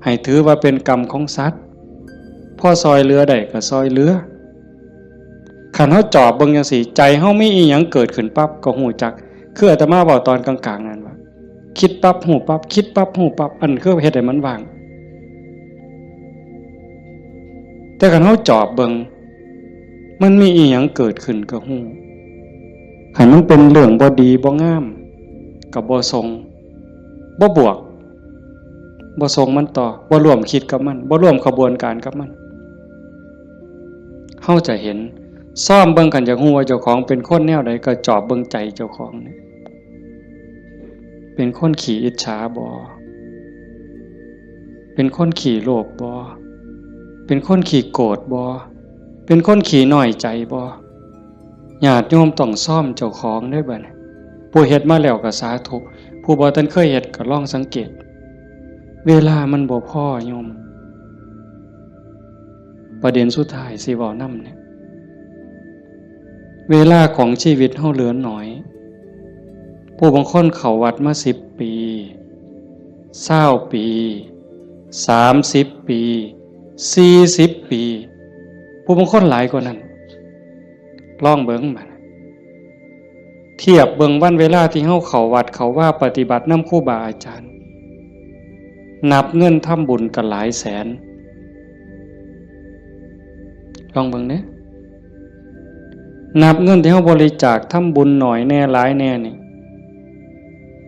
ให้ถือว่าเป็นกรรมของสัตว์พอซอยเหลือได้ก็ซอยเหลือคันเฮาจอบเบิ่งจังซี่ใจเฮามีอีหยังเกิดขึ้นปั๊บก็ฮู้จักคืออาตมาบอกตอนกลางๆนั่นว่าคิดปั๊บฮู้ปั๊บคิดปั๊บฮู้ปั๊บอันคือเฮ็ดให้มันว่างแต่คันเฮาจอบเบิ่งมันมีอีหยังเกิดขึ้นก็ฮู้ให้มันเป็นเรื่องบ่ดีบ่งามก็บ่ทรงบ่บวกบ่ทรงมันต่อบ่ร่วมคิดกับมันบ่ร่วมขบวนการกับมันเฮาจะเห็นซ่อมเบิ่งกันจากฮู้ว่าเจ้าของเป็นคนแนวใดก็จอบเบิ่งใจเจ้าของนี่เป็นคนขี้อิจฉาบ่เป็นคนขี้โลภบ่เป็นคนขี้โกรธบ่เป็นคนขี้น้อยใจบ่ญาติโยมต้องซ่อมเจ้าของด้วยบัดนี้ผู้เฮ็ดมาแล้วก็สาธุผู้บ่ทันเคยเฮ็ดก็ลองสังเกตเวลามันบ่พอโยมประเด็นสุดท้ายสิเว้านำเนี่ยเวลาของชีวิตเฮาเหลือน้อยผู้บางคนเข้าวัดมา10 ปี20 ปี30 ปี40 ปีผู้บางคนหลายกว่านั้นลองเบิ่งบัดเทียบเบิ่งวันเวลาที่เฮาเข้าวัดเข้าว่าปฏิบัตินำครูบาอาจารย์นับเงินทำบุญกันหลายแสนลองเบิ่งเด้นับเงินที่เฮาบริจาคทำบุญหน่อยแน่หลายแน่นี่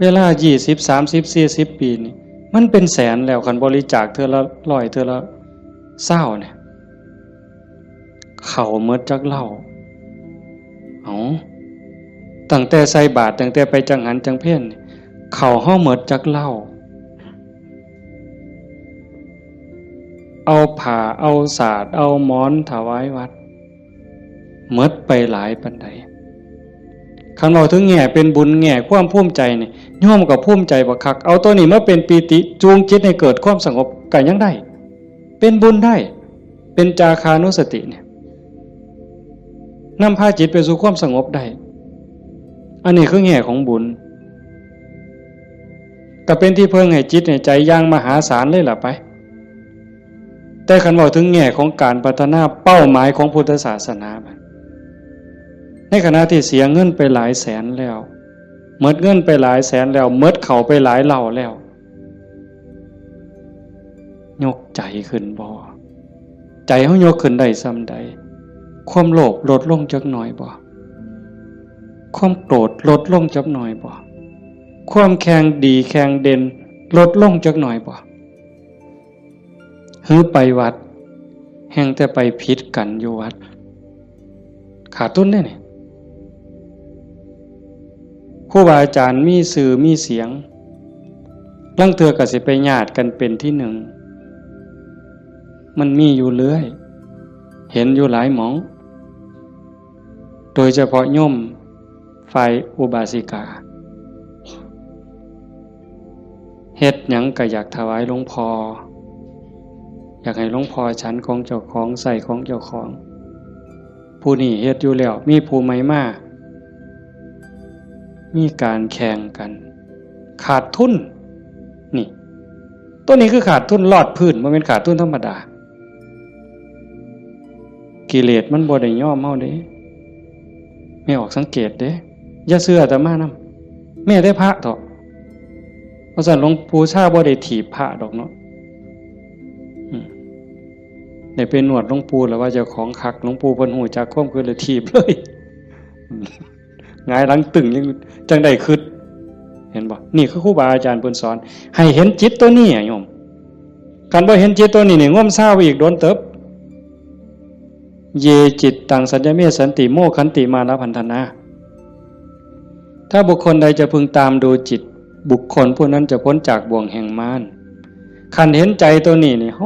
เวลา20 30 40 ปีนี่มันเป็นแสนแล้วคันบริจาคเทื่อละ100เทื่อละ20เนี่ยเข้าหมดจักเหล้าตั้งแต่ใส่บาตรตั้งแต่ไปจังหันจังเพ่นเข้าห้อหมดจักเหล้าเอาผ้าเอาสาดเอาหมอนถวายวัดหมดไปหลายปานใดคันเราถึงแง่เป็นบุญแง่ความภูมิใจนี่โยมก็ภูมิใจบักคักเอาตัวนี้มาเป็นปีติจูงจิตให้เกิดความสงบก็ยังได้เป็นบุญได้เป็นจาคานุสติเนี่ยนำพาจิตไปสู่ความสงบได้อันนี้คือแง่ของบุญก็เป็นที่เพิ่งให้จิตให้ใจอย่างมหาศาลเลยล่ะไปแต่คันว่าถึงแง่ของการพัฒนาเป้าหมายของพุทธศาสนาในขณะที่เสียเงินไปหลายแสนแล้วหมดเงินไปหลายแสนแล้วหมดเข่าไปหลายเหล่าแล้วยกใจขึ้นบ่ใจเฮายกขึ้นได้ส่ำใดความโลภลดลงจักหน่อยบ่ความโกรธลดลงจักหน่อยบ่ความแข็งดีแข็งเด่นลดลงจักหน่อยบ่หือไปวัดแห่งแต่ไปผิดกันอยู่วัดขาดทุนได้นี่ครูบาอาจารย์มีสื่อมีเสียงลังเทื่อก็สิไปญาติกันเป็นที่หนึ่งมันมีอยู่เรื่อยเห็นอยู่หลายหมองโดยเฉพาะโยมฝ่ายอุบาสิกาเฮ็ดหยังก็อยากถวายหลวงพ่ออยากให้หลวงพ่อฉันของเจ้าของใส่ของเจ้าของผู้นี้เฮ็ดอยู่แล้วมีผู้ใหม่มามีการแข่งกันขาดทุนนี่ตัวนี้คือขาดทุนลอดพื้นบ่แม่นขาดทุนธรรมดากิเลสมันบ่ได้ย่อมเฮาเด้ไม่ออกสังเกตเด้อย่าเชื่ออาตมานำ แม้แต่พระเถาะเพราะฉะนั้นหลวงปู่ชาบ่ได้ถีบพระดอกเนาะได้ไปหนวดหลวงปู่แล้วว่าเจ้าของคักหลวงปู่เพิ่นฮู้จักความคือเลยถีบเลยหงายหลังตึงยังจังได้คิดเห็นบ่นี่คือครูบาอาจารย์เพิ่นสอนให้เห็นจิตตัวนี้โยมคันบ่เห็นจิตตัวนี้นี่ง่มเศร้าอีกโดนเติบเยจิตตังสัญญเมสันติโมขันติมานะพันธนาถ้าบุคคลใดจะพึงตามดูจิตบุคคลผู้นั้นจะพ้นจากบ่วงแห่งมารคันเห็นใจตัวนี้นี่เ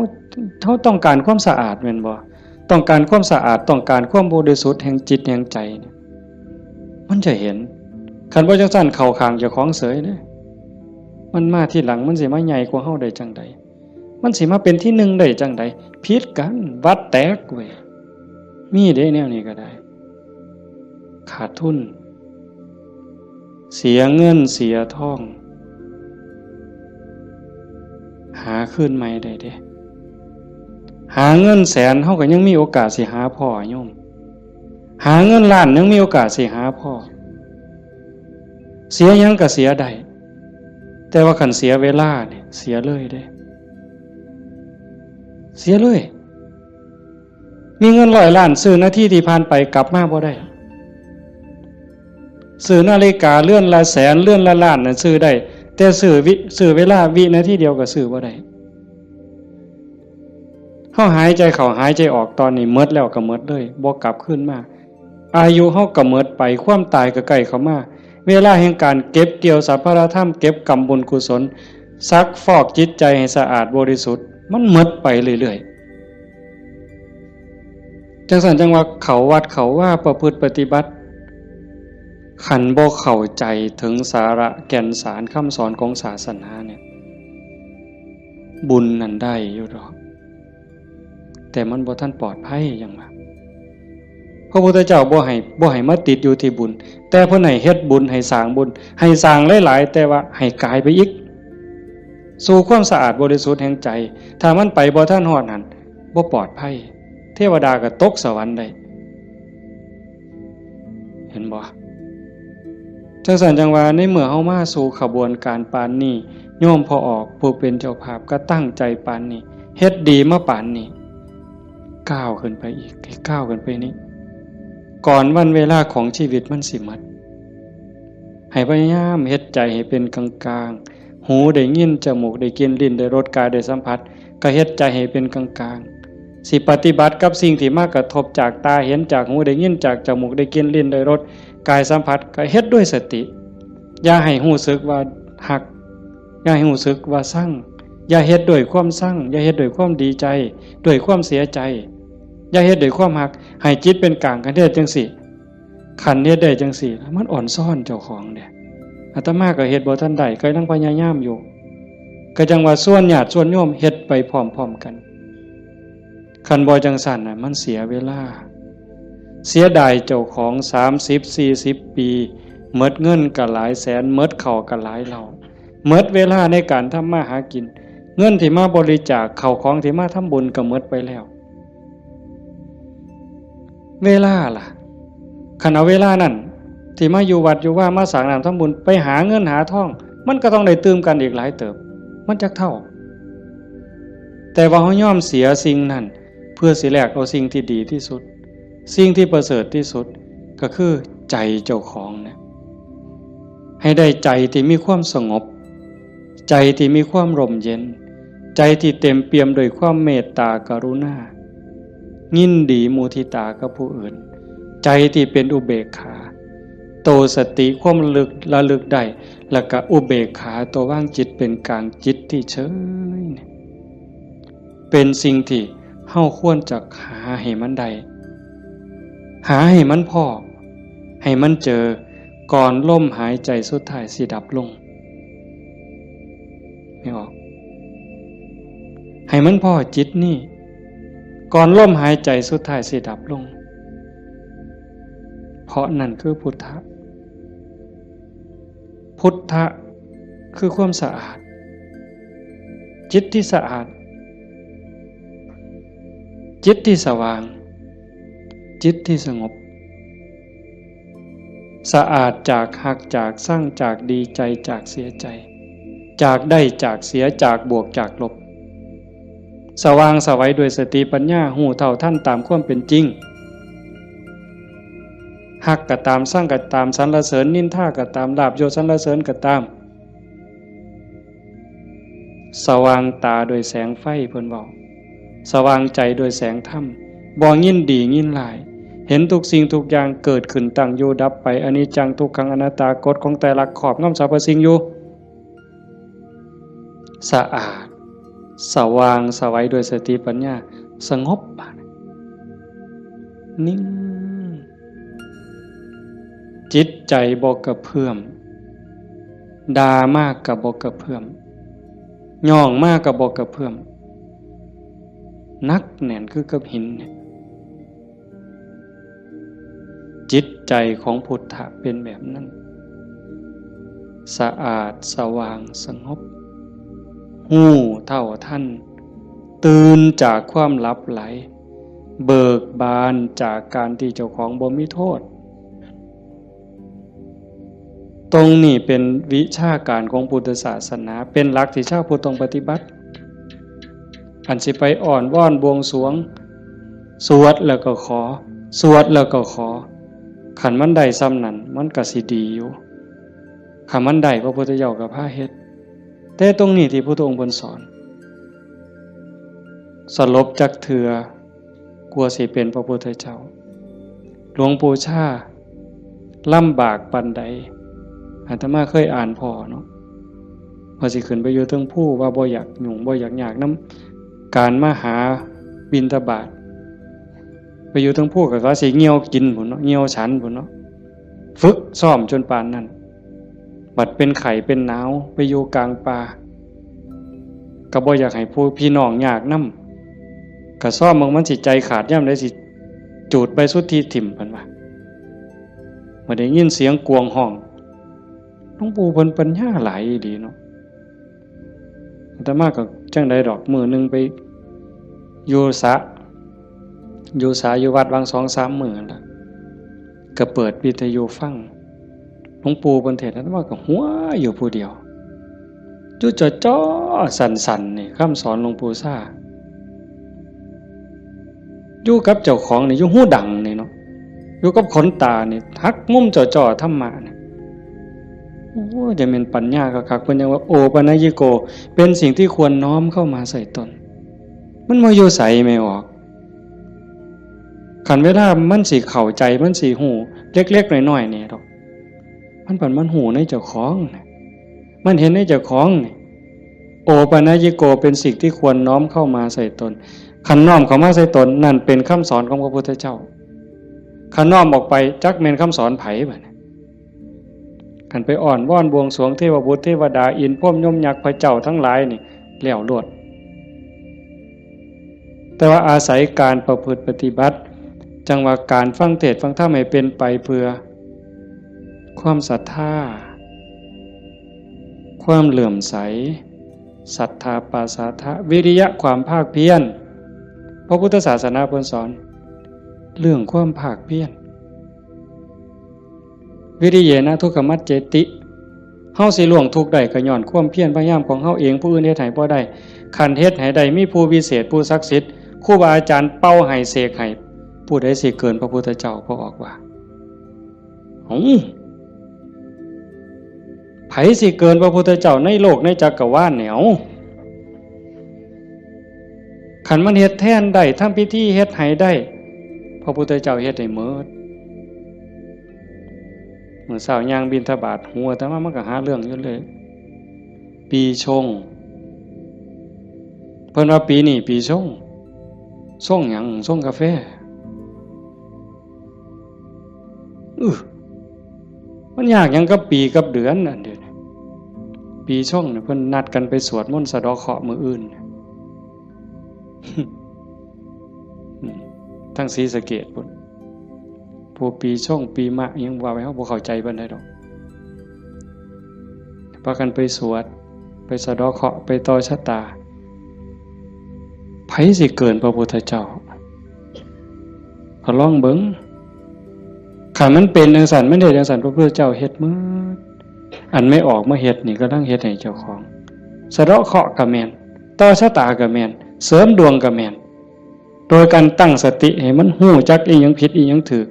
ขาต้องการความสะอาดแม่นบ่ต้องการความสะอาดต้องการความบริสุทธิ์แห่งจิตแห่งใจเนี่ยมันจะเห็นคันบ่จังซั่นเข้าข้างเจ้าของเสยเด้มันมาที่หลังมันสิมาใหญ่กว่าเฮาได้จังใดมันสิมาเป็นที่หนึ่งได้จังใดผิดกันวัดแตกเว้ยมีเด้แนวนี้ก็ได้ขาดทุนเสียเงินเสียทองหาคืนใหม่ได้เด้หาเงินแสนเฮาก็ยังมีโอกาสสิหาพ่อโยมหาเงินล้านยังมีโอกาสสิหาพ่อเสียยังก็เสียได้แต่ว่าคันเสียเวลาเนี่ยเสียเลยเด้เสียเลยมีเงิน100 ล้านซื้อนาทีที่ผ่านไปกลับมาบ่ได้ซื้อนาฬิกาเลื่อนละแสนเลื่อนละล้านน่ะซื้อได้แต่ซื้อเวลาวินาทีเดียวก็ซื้อบ่ได้เฮาหายใจเข้าหายใจออกตอนนี้หมดแล้วก็หมดเลยบ่กลับคืนมาอายุเฮาก็หมดไปความตายก็ใกล้เข้ามาเวลาแห่งการเก็บเกี่ยวสัพพะธรรมเก็บกรรมบุญกุศลซักฟอกจิตใจให้สะอาดบริสุทธิ์มันหมดไปเรื่อยๆจังซั่นจังว่าเขาวัดเขาว่าประพฤติปฏิบัติขันบ่เข้าใจถึงสาระแก่นสารคำสอนของศาสนาเนี่ยบุญนั่นได้อยู่ดอกแต่มันบ่ทันปลอดภัยอย่างว่าพระพุทธเจ้าบ่ให้มาติดอยู่ที่บุญแต่เพิ่นให้เฮ็ดบุญให้สร้างบุญให้สร้างหลายๆแต่ว่าให้กายไปอีกสู่ความสะอาดบริสุทธิ์แห่งใจถ้ามันไปบ่ทันฮอดนั้นบ่ปลอดภัยเทวดาก็ตกสวรรค์ได้เห็นบ่จังซั่นจังว่าในเมื่อเฮามาสู่ขบวนการปานนี้โยมพอออกผู้เป็นเจ้าภาพก็ตั้งใจปานนี้เฮ็ดดีมาปานนี้ก้าวขึ้นไปอีกก้าวขึ้นไปนี้ก่อนวันเวลาของชีวิตมันสิหมดให้พยายามเฮ็ดใจให้เป็นกลางๆหูได้ยินจมูกได้กลิ่นลิ้นได้รสกายได้สัมผัสก็เฮ็ดใจให้เป็นกลางๆสิปฏิบัติกับสิ่งที่มากระทบจากตาเห็นจากหูได้ยินจากจมูกได้กลิ่นลิ้นได้รสกายสัมผัสก็เฮ็ดด้วยสติอย่าให้รู้สึกว่าหักอย่าให้รู้สึกว่าสั่งอย่าเฮ็ดด้วยความสั่งอย่าเฮ็ดด้วยความดีใจด้วยความเสียใจอย่าเฮ็ดด้วยความหักให้จิตเป็นกลางกันเฮ็ดจังซี่ขันเฮ็ดได้จังซี่มันอ่อนซ่อนเจ้าของเด้อาตมาก็เฮ็ดบ่ทันได้ก็ยังพยายามอยู่ก็จังว่าส่วนญาติส่วนโยมเฮ็ดไปพร้อมๆกันคันบ่จังซั่นน่ะมันเสียเวลาเสียดายเจ้าของ30-40 ปีหมดเงินก็หลายแสนหมดข้าวก็หลายเหล่าหมดเวลาในการทำมาหากินเงินที่มาบริจาคข้าวของที่มาทำบุญก็หมดไปแล้วเวลาล่ะคันเอาเวลานั้นที่มาอยู่วัดอยู่ว่ามาสร้างน้ำทำบุญไปหาเงินหาทองมันก็ต้องได้ตื่มกันอีกหลายเติบมันจักเท่าแต่ว่าเฮายอมเสียสิ่งนั้นเพื่อสิแลกเอาสิ่งที่ดีที่สุดสิ่งที่ประเสริฐที่สุดก็คือใจเจ้าของเนี่ยให้ได้ใจที่มีความสงบใจที่มีความร่มเย็นใจที่เต็มเปี่ยมด้วยความเมตตากรุณายินดีมุทิตากับผู้อื่นใจที่เป็นอุเบกขาโตสติความระลึกได้แล้วก็อุเบกขาตัวว่างจิตเป็นกลางจิตที่เฉยเป็นสิ่งที่เฮาควรจะหาให้มันได้หาให้มันพอให้มันเจอก่อนลมหายใจสุดท้ายสิดับลงไม่ออกให้มันพอจิตนี่ก่อนลมหายใจสุดท้ายสิดับลงเพราะนั่นคือพุทธะพุทธะคือความสะอาดจิตที่สะอาดจิตที่สว่างจิตที่สงบ สะอาดจากหักจากสร้างจากดีใจจากเสียใจจากได้จากเสียจากบวกจากลบสว่างสวัยด้วยสติปัญญาหูเท่าท่านตามความเป็นจริงหักก็ตามสร้างก็ตามสรรเสริญนินทาก็ตามลาภยศสรรเสริญก็ตามสว่างตาโดยแสงไฟเพิ่นบอกสว่างใจโดยแสงธรรมบ่ยินดียินร้ายเห็นทุกสิ่งทุกอย่างเกิดขึ้นตั้งอยู่ดับไปอนิจจังทุกขังอนัตตากฎของแต่ละขอบงำสรรพสิ่งอยู่สะอาดสว่างสวัยด้วยสติปัญญาสงบนิ่งจิตใจบ่กระเพื่อมด่ามากกับบ่กระเพื่อมย่องมากกับบ่กระเพื่อมนักแน่นคือกับหินเนี่ยจิตใจของพุทธะเป็นแบบนั้นสะอาดสว่างสงบหูเท่าท่านตื่นจากความลับไหลเบิกบานจากการที่เจ้าของบ่มีโทษตรงนี้เป็นวิชาการของพุทธศาสนาเป็นหลักที่ชาวพุทธต้องปฏิบัติอันสิไปอ่อนว่อนบวงสรวงสวดแล้วก็ขอสวดแล้วก็ขอขันมันได้ซ้ำนั้นมันก็สิดีอยู่ขันมันได้พระพุทธเจ้าก็พาเฮ็ดแต่ตรงนี้ที่พระพุทธองค์เพิ่นสอนสลบจักเทื่อกลัวสิเป็นพระพุทธเจ้าหลวงปู่ชาลำบากปานใดอาตมาเคยอ่านพอเนาะว่าสิขึ้นไปอยู่เทิงภูว่าบ่อยากยุ่งบ่อยากยากนำการมาหาบิณฑบาตไปอยู่เทิงภูก็ว่าสิเหี่ยวกินพุ่นเนาะเหี่ยวฉันพุ่นเนาะฝึกซ้อมจนปานนั้นบัดเป็นไข้เป็นหนาวไปอยู่กลางป่าก็บ่อยากให้ผู้พี่น้องยากนำก็ซ้อมมันสิใจขาดยามใดสิจูดไปสุดที่ถิ่มเพิ่นว่าบ่ได้ยินเสียงกวงห้องหลวงปู่เพิ่นปัญญาหลายดีเนาะอาตมาก็จังได๋ดอกมื้อนึงไปอยู่อยู่วัดวัง 2-3 มื้อนั่นล่ะก็เปิดวิทยุฟังหลวงปู่เพิ่นเทศน์อาตมาก็หัวอยู่ผู้เดียวจุจ่อๆสั่นๆนี่คำสอนหลวงปู่ซ่าอยู่กับเจ้าของนี่อยู่หูดังนี่เนาะอยู่กับขนตานี่ทักงุ่มจ่อๆธรรมะนี่โอ้จะเป็นปัญญาคักๆเพิ่นยังว่าโอปนัญญิโกเป็นสิ่งที่ควรน้อมเข้ามาใส่ตนมันบ่อยู่ไสไม่ออกคันเวลามันสิเข้าใจมันสิฮู้เล็กๆน้อยๆนี่ดอกมันหูในเจ้าของมันเห็นในเจ้าของนี่โอปนัญญิโกเป็นสิ่งที่ควรน้อมเข้ามาใส่ตนคันน้อมเข้ามาใส่ตนนั่นเป็นคำสอนของพระพุทธเจ้าคันน้อมออกไปจักแม่นคำสอนไผบัดนี้คันไปอ่อนว่อนบวงสรวงเทวบุตรเทวดาอินพรหมยมยักษ์พระเจ้าทั้งหลายนี่แล้วโลดแต่ว่าอาศัยการประพฤติปฏิบัติจังว่าการฟังเทศน์ฟังธรรมให้เป็นไปเพื่อความศรัทธาความเหลื่อมใสศรัทธาปาสาทะวิริยะความภาคเพียรพระพุทธศาสนาเพิ่นสอนเรื่องความภาคเพียรวิริยะนะทุกขมัจเจติเฮาสิล่วงทุกข์ได้ก็ย้อนความเพียรพยายามของเฮาเองผู้อื่นเฮ็ดให้บ่ได้คันเฮ็ดให้ได้มีผู้วิเศษผู้ศักดิ์สิทธิ์ครูบาอาจารย์เป่าให้เสกให้ผู้ใดสิเกินพระพุทธเจ้าพระออกว่าไผสิเกินพระพุทธเจ้าในโลกในจักรวาลเนี่ยคันมันเฮ็ดแทนได้ทำพิธีเฮ็ดให้ได้พระพุทธเจ้าเฮ็ดให้หมดมื้อเช้าย่างบิณฑบาตหัวแต่ว่ามันก็หาเรื่องอยู่เลยปีชงเพิ่นว่าปีนี้ปีชงหยังชงกาแฟมันยากหยังกับปีกับเดือนนั่นเด้อปีชงเนี่ยเพิ่นนัดกันไปสวดมนต์สะเดาะเคราะห์มื้ออื่นทั้งศรีสะเกษพุ่นผู้ปีชงปีมะยังว่าไว้เฮาบ่เข้าใจปานใดดอกพากันไปสวดไปสะเดาะเคราะห์ไปต่อชะตาไผสิเกินพระพุทธเจ้าก็ลองเบิ่ง ขันมันเป็นจังสันมันเฮ็ดจังสันพระพุทธเจ้าเฮ็ดมื้ออันไม่ออกมาเฮ็ดนี่ก็ต้องเฮ็ดให้เจ้าของสะเดาะเคราะห์ก็แม่นต่อชะตาก็แม่นเสริมดวงก็แม่นโดยการตั้งสติให้มันฮู้จักอีหยังผิดอีหยังถูก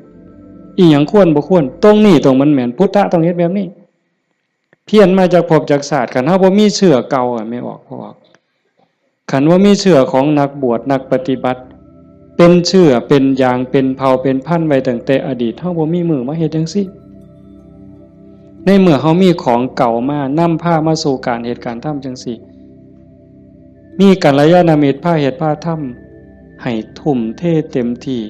อีหยังควรบ่ควรตรงนี้ตรงมันแม่นพุทธะต้องเฮ็ดแบบนี้เพี้ยนมาจากภพจากศาสตร์คันเฮาบ่มีเชื่อเก่าไม่ออกคันว่ามีเชื่อของนักบวชนักปฏิบัติเป็นเชื่อเป็นอย่างเป็นเผ่าเป็นพันธุ์ไว้ตั้งแต่อดีตเฮาบ่มีมือมาเฮ็ดจังซี่ในเมื่อเฮามีของเก่ามานำพามาสู่การเหตุการณ์ทำจังซี่มีกัลยาณมิตรพาเหตุพาทำให้ทุ่มเทเต็มที่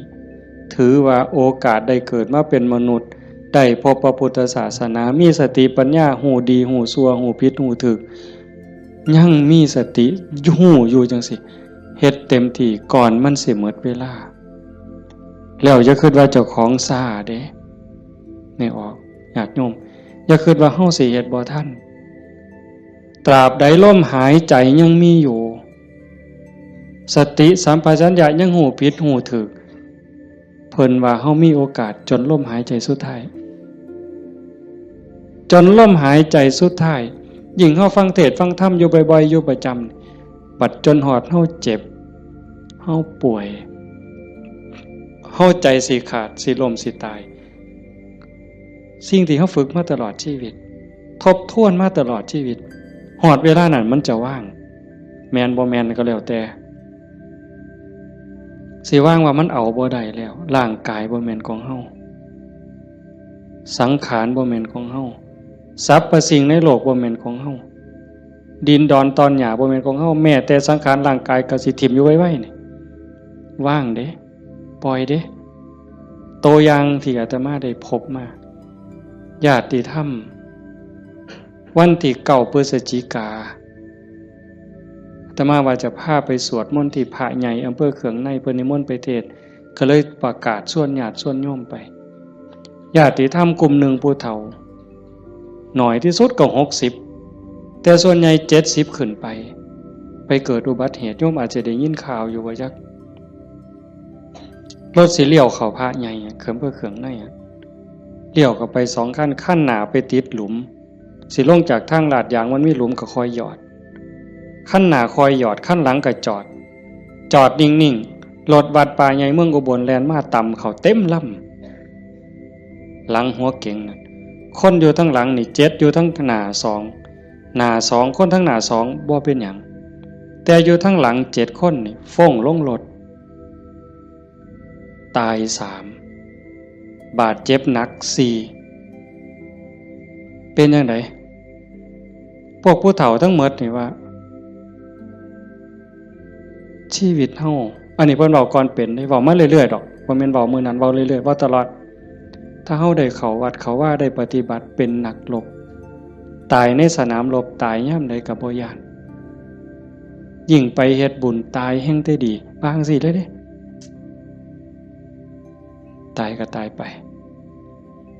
ถือว่าโอกาสได้เกิดมาเป็นมนุษย์ได้พบพระพุทธศาสนามีสติปัญญาหูดีหูชั่วหูผิดหูถูกยังมีสติหูอยู่จังสิเฮ็ดเต็มที่ก่อนมันสิหมดเวลาแล้วอย่าคิดว่าเจ้าของซ่าเด้ไม่ออกญาติโยมอย่าคิดว่าเฮาสิเฮ็ดบ่ทันตราบใดลมหายใจยังมีอยู่สติสัมปชัญญะยังหูผิดหูถูกเพิ่นว่าเฮามีโอกาสจนลมหายใจสุดท้ายจนลมหายใจสุดท้ายยิ่งเฮาฟังเทศน์ฟังธรรมอยู่บ่อยๆอยู่ประจำบัดจนหอดเฮาเจ็บเฮาป่วยเฮาใจสิขาดสิล้มสิตายสิ่งที่เฮาฝึกมาตลอดชีวิตทบทวนมาตลอดชีวิตหอดเวลานั้นมันจะว่างแม่นบ่แม่นก็แล้วแต่สิว่างว่ามันเอาบ่ได้แล้วร่างกายบ่แม่นของเฮาสังขารบ่แม่นของเฮาสรรพสิ่งในโลกบ่แม่นของเฮาดินดอนตอนหญ้าบ่แม่นของเฮาแม้แต่สังขารร่างกายก็สิทิ่มอยู่ไว้ๆนี่ว่างเด้ปล่อยเด้ตัวอย่างที่อาตมาได้พบมาญาติธรรมวันที่9 พฤศจิกายนอาตมาว่าจะพาไปสวดมนต์ที่พระใหญ่อำเภอเขืองในเพิ่นนิมนต์ไปเทศน์ก็เลยประกาศชวนญาติชวนโยมไปญาติธรรมกลุ่มหนึ่งผู้เฒ่าหน่อยที่สุดก็60แต่ส่วนใหญ่70ขึ้นไปเกิดอุบัติเหตุโยมอาจจะได้ยินข่าวอยู่ว่าจักรถสิเลี้ยวเข้าพระใหญ่เขื่อนเพื่อเขื่องในเลี้ยวเข้าไป2ขั้นหน้าไปติดหลุมสิลงจากทางลาดยางมันมีหลุมก็คอยหยอดขั้นหน้าคอยหยอดขั้นหลังก็จอดนิ่งๆรถวัดป่าใหญ่เมืองอุบลแล่นมาต่ำเข้าเต็มลำหลังหัวเก๋งนั่นคนอยู่ทั้งหลังนี่7อยู่ทั้งหน้า2คนทั้งหน้า2บ่เป็นหยังแต่อยู่ทั้งหลัง7คนนี่ฟ้องลงรถตาย3บาดเจ็บหนัก4เป็นจังไดพวกผู้เฒ่าทั้งหมดนี่ว่าชีวิตเฮาอันนี้เพิ่นเว้าก่อนเป็นได้เว้ามาเรื่อยๆดอกบ่แม่นเว้ามื้อนั้นเว้าเรื่อยๆเว้าตลอดถ้าเฮาได้เข้าวัดเข้าว่าได้ปฏิบัติเป็นนักรบตายในสนามรบตายยามใดก็บ่ย้านยิ่งไปเฮ็ดบุญตายแห่งแต่ดีบางสิเลยเด้ตายก็ตายไป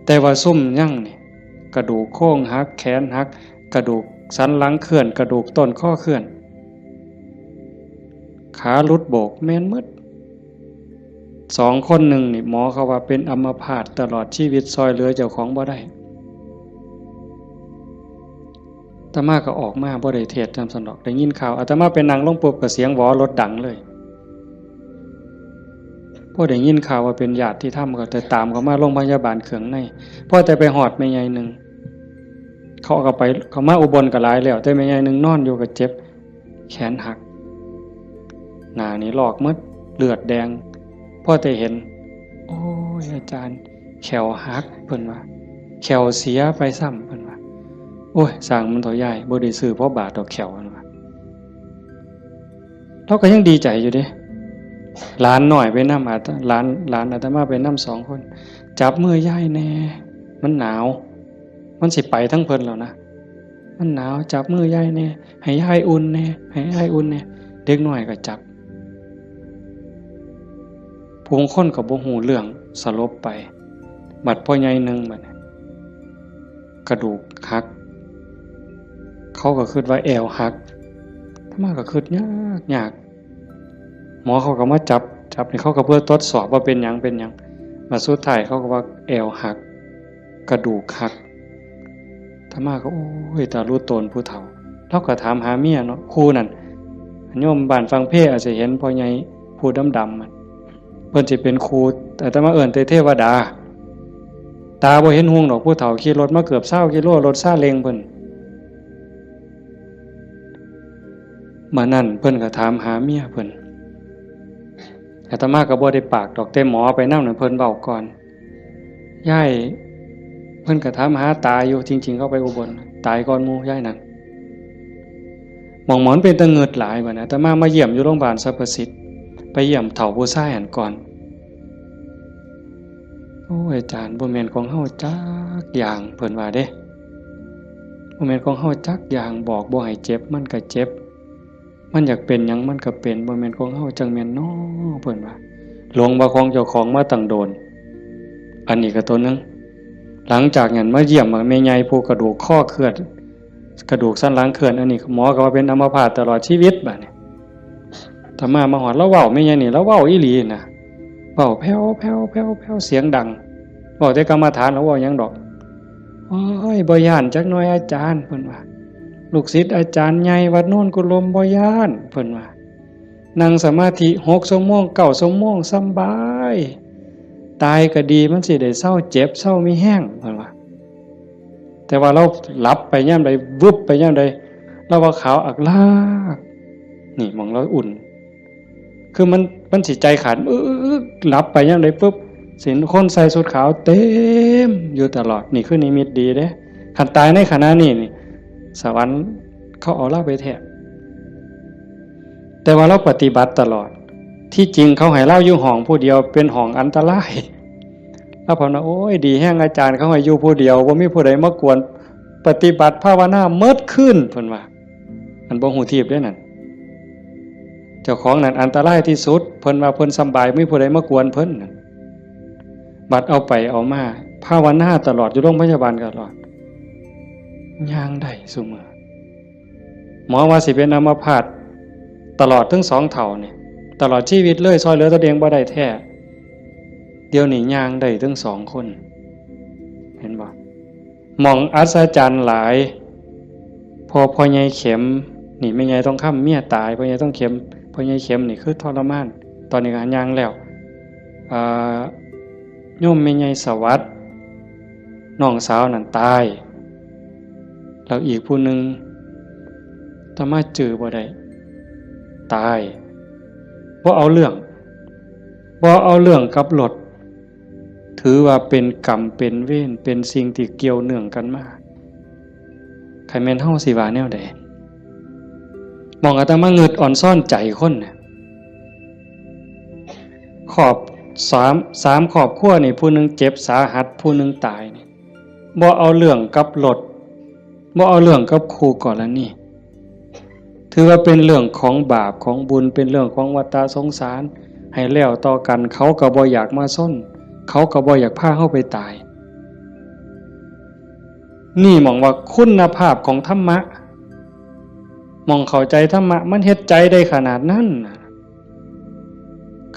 แต่ว่าซุ่มยั่งนี่กระดูกโค้งหักแขนหักกระดูกสันหลังเคลื่อนกระดูกต้นข้อเคลื่อนขาหลุดโบกแม่นหมด2คนหนึ่งนี่หมอเขาว่าเป็นอัมพาตตลอดชีวิตซอยเหลือเจ้าของบ่ได้อาตมาก็ออกมาบ่ได้เทศน์จำสนอกได้ยินข่าวอาตมาไปนั่งลงปุ๊บก็เสียงหวอรถดังเลยพอได้ยินข่าวว่าเป็นญาติที่ทำก็แต่ตามเขามาโรงพยาบาลเขืองในพอแต่ไปหอดแม่ใหญ่นึงเขาก็ไปเขามาอุบลก็หลายแล้วแต่แม่ใหญ่นึงนอนอยู่ก็เจ็บแขนหักหน้านี่ลอกหมดเลือดแดงพอแต่เห็นโอ้ยอาจารย์แขวหักเพิ่นว่าแขวเสียไปซ้ำเพิ่นว่าโอ้ยสร้างมันต่อใหญ่บ่ได้ซื้อเพราะบาทดอกแขวเพิ่นว่าเราก็ยังดีใจอยู่เด้หลานหน่อยไปนำหลานอาตมาไปนำ2คนจับมือยายแน่มันหนาวมันสิไปทั้งเพิ่นแล้วนะมันหนาวจับมือยายแน่ให้ยายอุ่นแน่ให้ยายอุ่นแน่เด็กน้อยก็จับผู้คนก็บ่ฮู้เรื่องสลบไปบัดพ่อใหญ่นึงบัดกระดูกหักเขาก็คิดว่าแอวหักถ้ามาก็คิดยากหมอเขาก็มาจับนี่เขาก็เพื่อทดสอบว่าเป็นหยัง มาสุดท้ายเขาก็ว่าแอวหักกระดูกหักธรรมาก็โอ้ยตารู้ตนผู้เฒ่าเราก็ถามหาเมียเนาะครูนั่นโยมบ้านฟังเพศอาจจะเห็นพ่อใหญ่ผู้ดำๆมันเพิ่นสิเป็นครูแต่ธรรมาเอิ้นแต่เทวดาตาบ่เห็นห่วงดอกผู้เฒ่าขี่รถมาเกือบ20กิโลรถซาเล้งเพิ่นมานั่นเพิ่นก็ถามหาเมียเพิ่นอาตมาก็บ่ได้ปากดอกแต่หมอไปนำนั่นเพิ่นเว้าก่อนยายเพิ่นก็ถามหาตาอยู่จริงๆเขาไปอุบลตายก่อนหมู่ยายนั่นหมองหมอนเป็นตะเงิดหลายบัดนะอาตมาเยี่ยมอยู่โรงพยาบาลสรรพสิทธิ์ไปเยี่ยมเฒ่าผู้ชายหันก่อนโอ้ยอาจารย์บ่แม่นของเฮาจักอย่างเพิ่นว่าเด้บ่แม่นของเฮาจักอย่างบอกบ่ให้เจ็บมันก็เจ็บมันอยากเป็นหยังมันก็เป็นบ่แม่นของเฮาจังแม่นน้อเพิ่นว่าหลงว่าของเจ้าของมาตั้งโดนอันนี้ก็ตัวนึงหลังจากนั้นมาเยี่ยมแม่ใหญ่ผู้กระดูกข้อเคลื่อนกระดูกสันหลังเคลื่อนอันนี้หมอก็ว่าเป็นอัมพาตตลอดชีวิตบัดนี้ถ้ามาฮอดแล้วเว้าแม่ใหญ่นี่แล้วเว้าอีหลีน่ะเว้าแผ่วๆๆๆเสียงดังเว้าแต่กรรมฐานแล้วเว้าหยังดอกโอ้ยบ่ย้านจักหน่อยอาจารย์เพิ่นว่าลูกศิษย์อาจารย์ใหญ่วัดโน่นกุลมบ่ย้านเพิ่นว่านั่งสมาธิ6 ชั่วโมง9 ชั่วโมงสำบายตายก็ดีมันสิได้เศร้าเจ็บเศร้ามีแห้งเพิ่นว่าแต่ว่าเราหลับไปยามใดวึบไปยามใดเราว่าขาวอักลากนี่มองเราอุ่นคือมันสิใจขาดหลับไปยามใดปุ๊บสิคนใส่ชุดขาวเต็มอยู่ตลอดนี่คือนิมิตดีเด้คันตายในขณะนี้นี่สวรรค์เขาเอาเราไปแท้แต่ว่าเราปฏิบัติตลอดที่จริงเขาให้เราอยู่ห้องผู้เดียวเป็นห้องอันตรายแล้วผมว่าโอ้ยดีแห้งอาจารย์เขาให้อยู่ผู้เดียวบ่มีผู้ใดมากวนปฏิบัติภาวนาเมิดขึ้นเพิ่นว่าอันบ่ฮู้ทิพย์เด้นั่นเจ้าของนั่นอันตรายที่สุดเพิ่นว่าเพิ่นสำบายไม่มีผู้ใดมากวนเพิ่นนั่นบัดเอาไปเอามาภาวนาตลอดอยู่โรงพยาบาลตลอดย่างได้ซุมื้อหมอว่าสิเป็นอัมพาตตลอดทั้ง2เท่านี่ตลอดชีวิตเลยซอยเหลือตัวเองบ่ได้แท้เดี๋ยวนี้ย่างได้ทั้ง2คนเห็นบ่มองอัศจรรย์หลายพอใหญ่เข็มนี่แม่ใหญ่ต้องค้ำเมียตายพ่อใหญ่ต้องเข็มพ่อใหญ่เข็มนี่คือทรมานตอนนี้ก็ย่างแล้วโยมแม่ใหญ่สวัสดิ์น้องสาวนั่นตายแล้วอีกผู้นึงถ้ามาเจอบ่ได้ตายบ่เอาเรื่องกับรถถือว่าเป็นกรรมเป็นเวรเป็นสิ่งที่เกี่ยวเนื่องกันมาใครแม่นเฮาสิว่าแนวใดมองอาตมาเงิดอ่อนซ่อนใจคนน่ะขอบ3ครอบครัวนี่ผู้นึงเจ็บสาหัสผู้นึงตายนี่บ่เอาเรื่องกับรถบ่เอาเรื่องกับครูกรณีถือว่าเป็นเรื่องของบาปของบุญเป็นเรื่องของวัฏสงสารให้แล้วต่อกันเขาก็บ่อยากมาซ่อนเขาก็บ่อยากพาเฮาไปตายนี่มองว่าคุณภาพของธรรมะมองเข้าใจธรรมะมันเฮ็ดใจได้ขนาดนั้น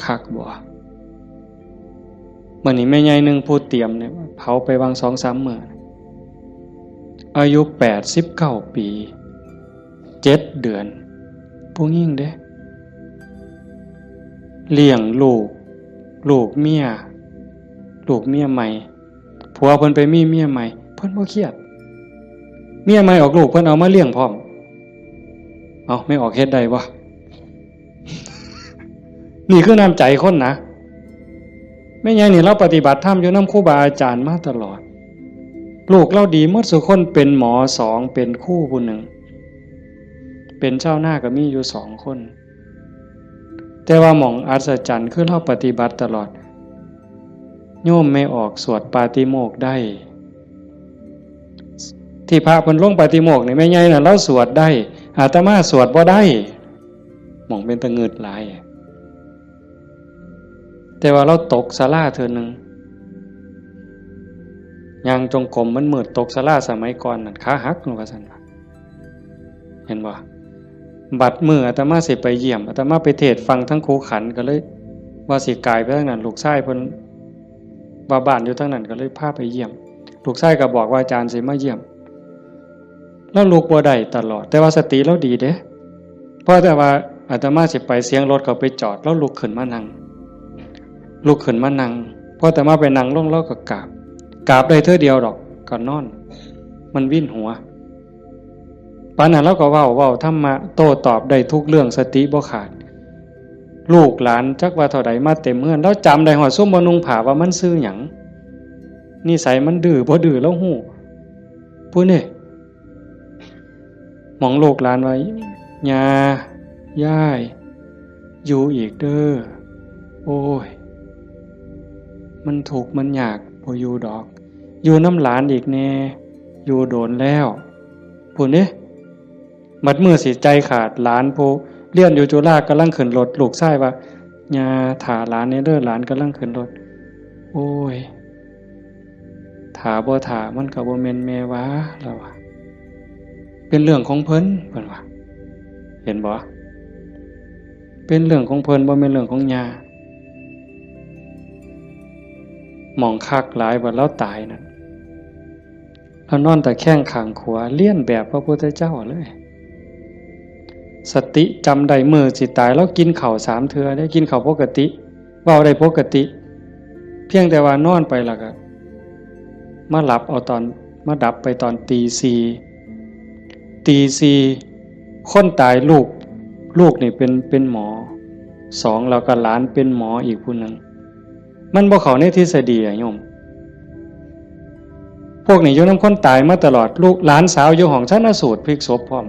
คักบ่มื้อนี้แม่ใหญ่นึงผู้เตรียมเนี่ยเผาไปวาง 2-3 มื้ออายุ89 ปี7 เดือนผู้หญิงเด้เลี้ยงลูกเมียใหม่ผัวเพิ่นไปมีเมียใหม่เพิ่นบ่เครียดเมียใหม่ออกลูกเพิ่นเอามาเลี้ยงพร้อมเอาไม่ออกเฮ็ดได้บ่ นี่คือน้ำใจคนนะแม่ใหญ่นี่เราปฏิบัติธรรมอยู่นำครูบาอาจารย์มาตลอดลูกเราดีหมดทุกคนเป็นหมอ2เป็นครูผู้หนึ่งเป็นเจ้าหน้าก็มีอยู่2คนแต่ว่าหม่องอัศจรรย์คือเราปฏิบัติตลอดโยมไม่ออกสวดปาติโมกข์ได้ที่พระเพิ่นลงปาติโมกข์นี่แม่ใหญ่น่ะเราสวดได้อาตมาสวดบ่ได้หม่องเป็นตะงึดหลายแต่ว่าเราตกศาลาเทื่อนึงย่างจงกรมมันมืดตกศาลาสมัยก่อนนั่นขาหักว่าซั่นเห็นบ่บัดมื้ออาตมาสิไปเยี่ยมอาตมาไปเทศน์ฟังทั้งครูขันก็เลยว่าสิกายไปทางนั้นลูกชายเพิ่น ว่าบ้านอยู่ทั้งนั้นก็เลยพาไปเยี่ยมลูกชายก็บอกว่าอาจารย์สิมาเยี่ยมแล้วลูกบ่ได้ตลอดแต่ว่าสติเราดีเด้เพราะแต่ว่าอาตมาสิไปเสียงรถเขาไปจอดแล้วลุกขึ้นมานั่งพอแต่มาไปนั่งลงแล้วก็กราบได้เท่าเดียวดอกก็นอนมันวิ่นหัวปานนั้นเราก็เว้าธรรมะโต้ตอบได้ทุกเรื่องสติบ่ขาดลูกหลานจักว่าเท่าใดมาเต็มเฮือนแล้วจำได้ฮอดซุมบ่นุ่งผ้าว่ามันชื่อหยังนิสัยมันดื้อบ่ดื้อแล้วฮู้ผู้นี่หมองลูกหลานไว้ย่าย่ายอยู่อีกเด้อโอ้ยมันทุกข์มันยากบ่อยู่ดอกอยู่น้ำหลานอีกแน่อยู่โดนแล้วผู้นี่มัดมือสิใจขาดหลานผู้เรียนอยู่จุฬากำลังขึ้นรถลูกชายว่าย่าถ่าหลานในเด้อหลานกำลังขึ้นรถโอ้ยถ่าบ่ถ่ามันก็บ่แม่นแม่วะแล้วว่าเป็นเรื่องของเพิ่นว่าเห็นบ่เป็นเรื่องของเพิ่นบ่แม่นเรื่องของย่าหมองคักหลายว่าแล้วตายนั่นแล้วนอนแต่แข้งข้างขวาเลียนแบบพระพุทธเจ้าเลยสติจำได้มือสิตายแล้วกินข้าว3เทื่อได้กินข้าวปกติเว้าได้ปกติเพียงแต่ว่านอนไปแล้วก็มาหลับเอาตอนมาดับไปตอนตี 4คนตายลูกนี่เป็นหมอ2แล้วก็หลานเป็นหมออีกผู้นึงมันบ่เข้าในทฤษฎีอะโยมพวกนี้อยู่นำคนตายมาตลอดลูกหลานสาวอยู่ห้องชันสูตรพลิกศพพร้อม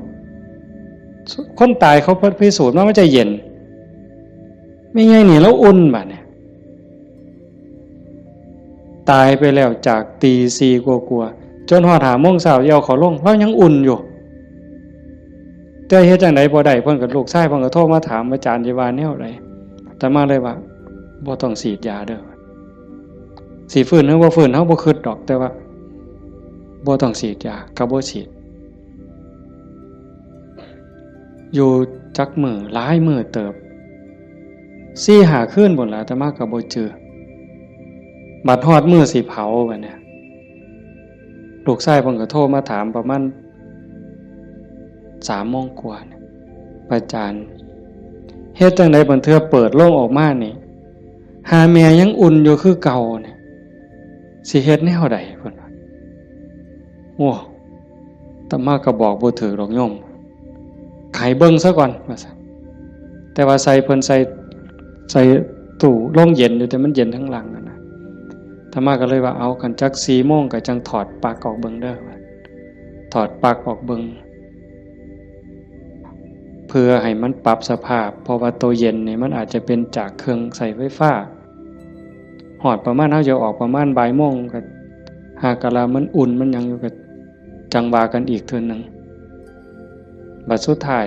คนตายเขาพิสูจน์ว่ามันจะเย็นไม่ไงนี่แล้วอุ่นบัดเนี่ยตายไปแล้วจากตี 4กว่าๆจนฮอด 5 โมงเช้าเอาเขาลงแล้วยังอุ่นอยู่แต่เฮ็ดจังได๋บ่ได้เพิ่นก็ลูกชายเพิ่นก็โทรมาถามอาจารย์สิว่าแนวใดแต่มาเลยว่าบ่ต้องฉีดยาเด้อสิฟื้นหรือบ่ฟื้นเฮาบ่คิดดอกแต่ว่าบ่ต้องฉีดยาก็บ่ฉีดอยู่จักมือหลายมือเติบ4-5 คืนพุ่นล่ะแต่มาก็บ่เจอบัดฮอดมื้อสิเผาบัดเนี่ยลูกชายเพิ่นก็โทรมาถามประมาณ3 โมงกว่าอาจารย์เฮ็ดจังได๋บัดเทื่อเปิดโลงออกมานี่หาแม่ยังอุ่นอยู่คือเก่านี่สิเฮ็ดแนวใดเพิ่นว่าโอ้อาตมาก็บอกบ่ถูกดอกโยมไขเบิ่งซะก่อนว่าซั่นแต่ว่าใส่เพิ่นใส่ตู้โรงเย็นอยู่แต่มันเย็นทั้งหลังนั่นน่ะอาตมาก็เลยว่าเอากันจัก 4 โมงก็จังถอดปลั๊กออกเบิ่งเด้อถอดปลั๊กออกเบิ่งเพื่อให้มันปรับสภาพเพราะว่าตัวเย็นนี่มันอาจจะเป็นจากเครื่องใส่ไฟฟ้าหอดประมาณเฮาจะออกประมาณบ่ายโมงก็หากะลามันอุ่นมันยังอยู่ก็จังว่ากันอีกเทื่อนึงบัดสุดท้าย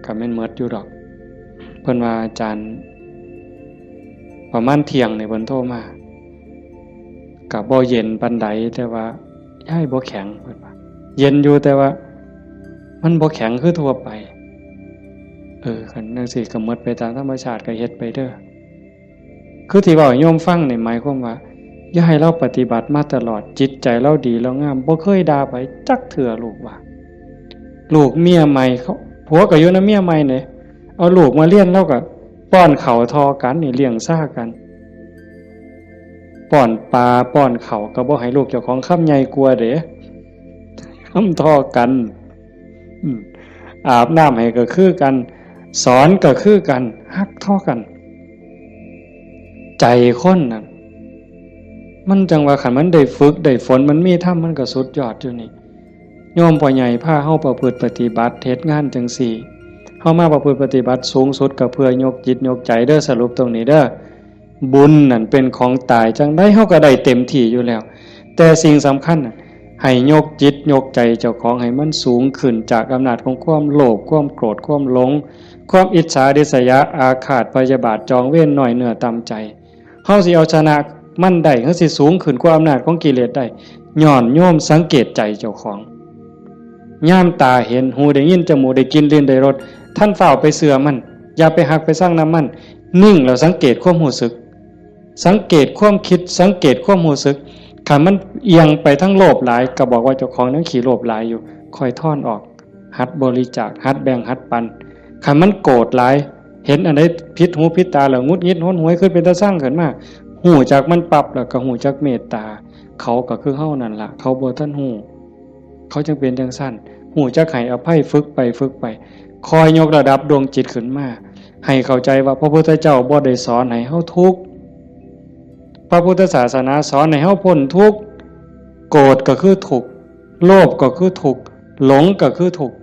ก็แม่นหมดอยู่ดอกเพิ่นว่าอาจารย์ประมาณเที่ยงนี่เพิ่นโทรมาก็บ่เย็นปานใดแต่ว่าย้ายบ่แข็งเพิ่นว่าเย็นอยู่แต่ว่ามันบ่แข็งคือทั่วไปคันจังซี่ก็หมดไปตามธรรมชาติก็เฮ็ดไปเด้อคือที่เว้าให้โยมฟังนี่หมายความว่าอย่าให้เราปฏิบัติมาตลอดจิตใจเราดีแล้วงามบ่เคยด่าไผจักเทื่อลูกว่าลูกเมียใหม่เขาผัวก็อยู่นำเมียใหม่นี่เอาลูกมาเลี้ยงแล้วก็ป้อนข้าวทอกันนี่เลี้ยงซ่ากันป้อนปลาป้อนข้าวก็บ่ให้ลูกเจ้าของคำใหญ่กลัวเด้คำทอกันอาบน้ำให้ก็คือกันสอนก็คือกันฮักทอกันใจคนน่ะมันจังว่าคันมันได้ฝึกได้ฝนมันมีธรรมมันก็สุดยอดอยู่นี่โยมพ่อใหญ่พาเฮาประพฤติปฏิบัติเฮ็ดงานจังซี่เฮามาประพฤติปฏิบัติสูงสุดก็เพื่อยกจิตยกใจเด้อสรุปตรงนี้เด้อบุญนั่นเป็นของตายจังได๋เฮาก็ได้เต็มที่อยู่แล้วแต่สิ่งสำคัญน่ะให้ยกจิตยกใจเจ้าของให้มันสูงขึ้นจากอำนาจของความโลภความโกรธความหลงความอิจฉาริษยาอาฆาตพยาบาทจองเวรน้อยเนื้อต่ำใจเฮาสิเอาชนะมันได้เฮาสิสูงขึ้นกว่าอำนาจของกิเลสได้ย้อนโยมสังเกตใจเจ้าของย่ามตาเห็นหูได้ยินจมูกได้กินลิ้นได้รสท่านเฝ้าไปเสื่อมันอย่าไปหักไปสร้างน้ำมันนิ่งแล้วสังเกตความรู้สึก สังเกตความคิดสังเกตความรู้สึกถ้ามันเอียงไปทั้งโลภหลายก็บอกว่าเจ้าของนั้นขี้โลภหลายอยู่ค่อยถอนออกหัดบริจาคหัดแบ่งหัดปันถ้ามันโกรธหลายเห็นอันใดผิดหูผิดตาแล้วงุดงิดห้นหวยขึ้นเป็นตาสร้างขึ้นมาหูจากมันปรับแล้วก็หูจากเมตตาเขาก็คือเฮานั่นล่ะเขาบ่ทันหูเขาจึงเป็นจังซั่นหูจักให้อภัยฝึกไปคอยยกระดับดวงจิตขึ้นมาให้เข้าใจว่าพระพุทธเจ้าบ่ได้สอนให้เฮาทุกข์พระพุทธศาสนาสอนให้เฮาพ้นทุกข์โกรธก็คือทุกข์โลภก็คือทุกข์หลงก็คือทุกข์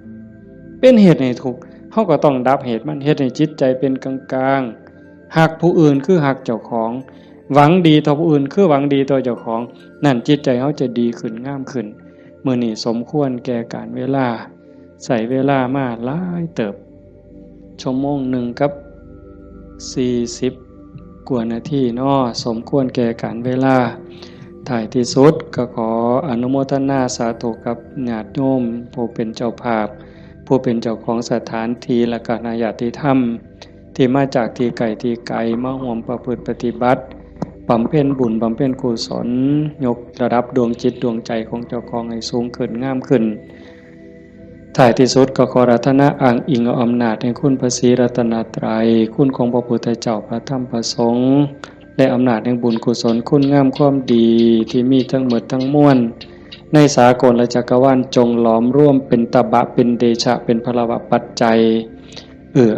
เป็นเหตุให้ทุกข์เฮาก็ต้องดับเหตุมันเฮ็ดให้จิตใจเป็นกลางๆหักผู้อื่นคือหักเจ้าของหวังดีต่อผู้อื่นคือหวังดีต่อเจ้าของนั่นจิตใจเฮาจะดีขึ้นงามขึ้นมื้อนี้สมควรแก่การเวลาใส่เวลามาหลายเติบชั่วโมงหนึ่งกับ40กว่านาทีเนาะสมควรแก่การเวลาท้ายที่สุดก็ขออนุโมทนาสาธุกับญาติโยมผู้เป็นเจ้าภาพผู้เป็นเจ้าของสถานที่และก็ญาติธรรมที่มาจากที่ไกลมาร่วมประพฤติปฏิบัติบำเพ็ญบุญบำเพ็ญกุศลยกระดับดวงจิตดวงใจของเจ้าของให้สูงขึ้นงามขึ้นท้ายที่สุดก็ขออาราธนาอ้างอิงเอาอำนาจแห่งคุณพระศรีรัตนตรัยคุณของพระพุทธเจ้าพระธรรมพระสงฆ์และอำนาจแห่งบุญกุศลคุณงามความดีที่มีทั้งหมดทั้งมวลในสากลและจักรวาลจงหลอมร่วมเป็นตบะเป็นเดชะเป็นพลวะปัจจัย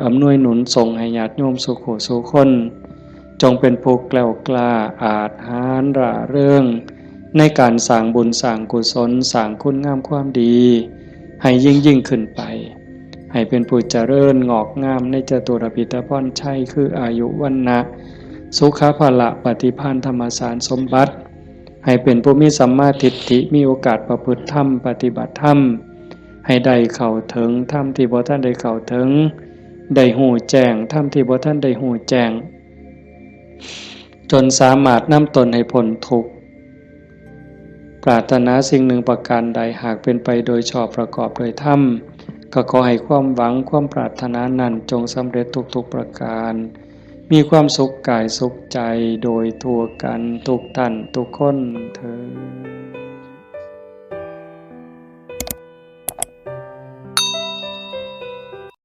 อำนวยหนุนส่งให้ญาติโยมสุขสุขคนจงเป็นผู้แกล้วกล้าอาจหาญร่าเริงในการสร้างบุญสร้างกุศลสร้างคุณงามความดีให้ยิ่งขึ้นไปให้เป็นผู้เจริญงอกงามในจตุรพิธพรชัยคืออายุวรรณะสุขภละปฏิภาณธรรมสารสมบัติให้เป็นผู้มีสัมมาทิฏฐิมีโอกาสประพฤติธรรมปฏิบัติธรรมให้ได้เข้าถึงธรรมที่บ่ทันได้เข้าถึงได้หูแจ้งธรรมที่บ่ทันได้หูแจ้งจนสามารถนำตนให้พ้นทุกข์ปรารถนาสิ่งหนึ่งประการใดหากเป็นไปโดยชอบประกอบโดยธรรมก็ขอให้ความหวังความปรารถนานั้นจงสำเร็จทุกประการมีความสุขกายสุขใจโดยทั่วกันทุกท่านทุกคนเทอญ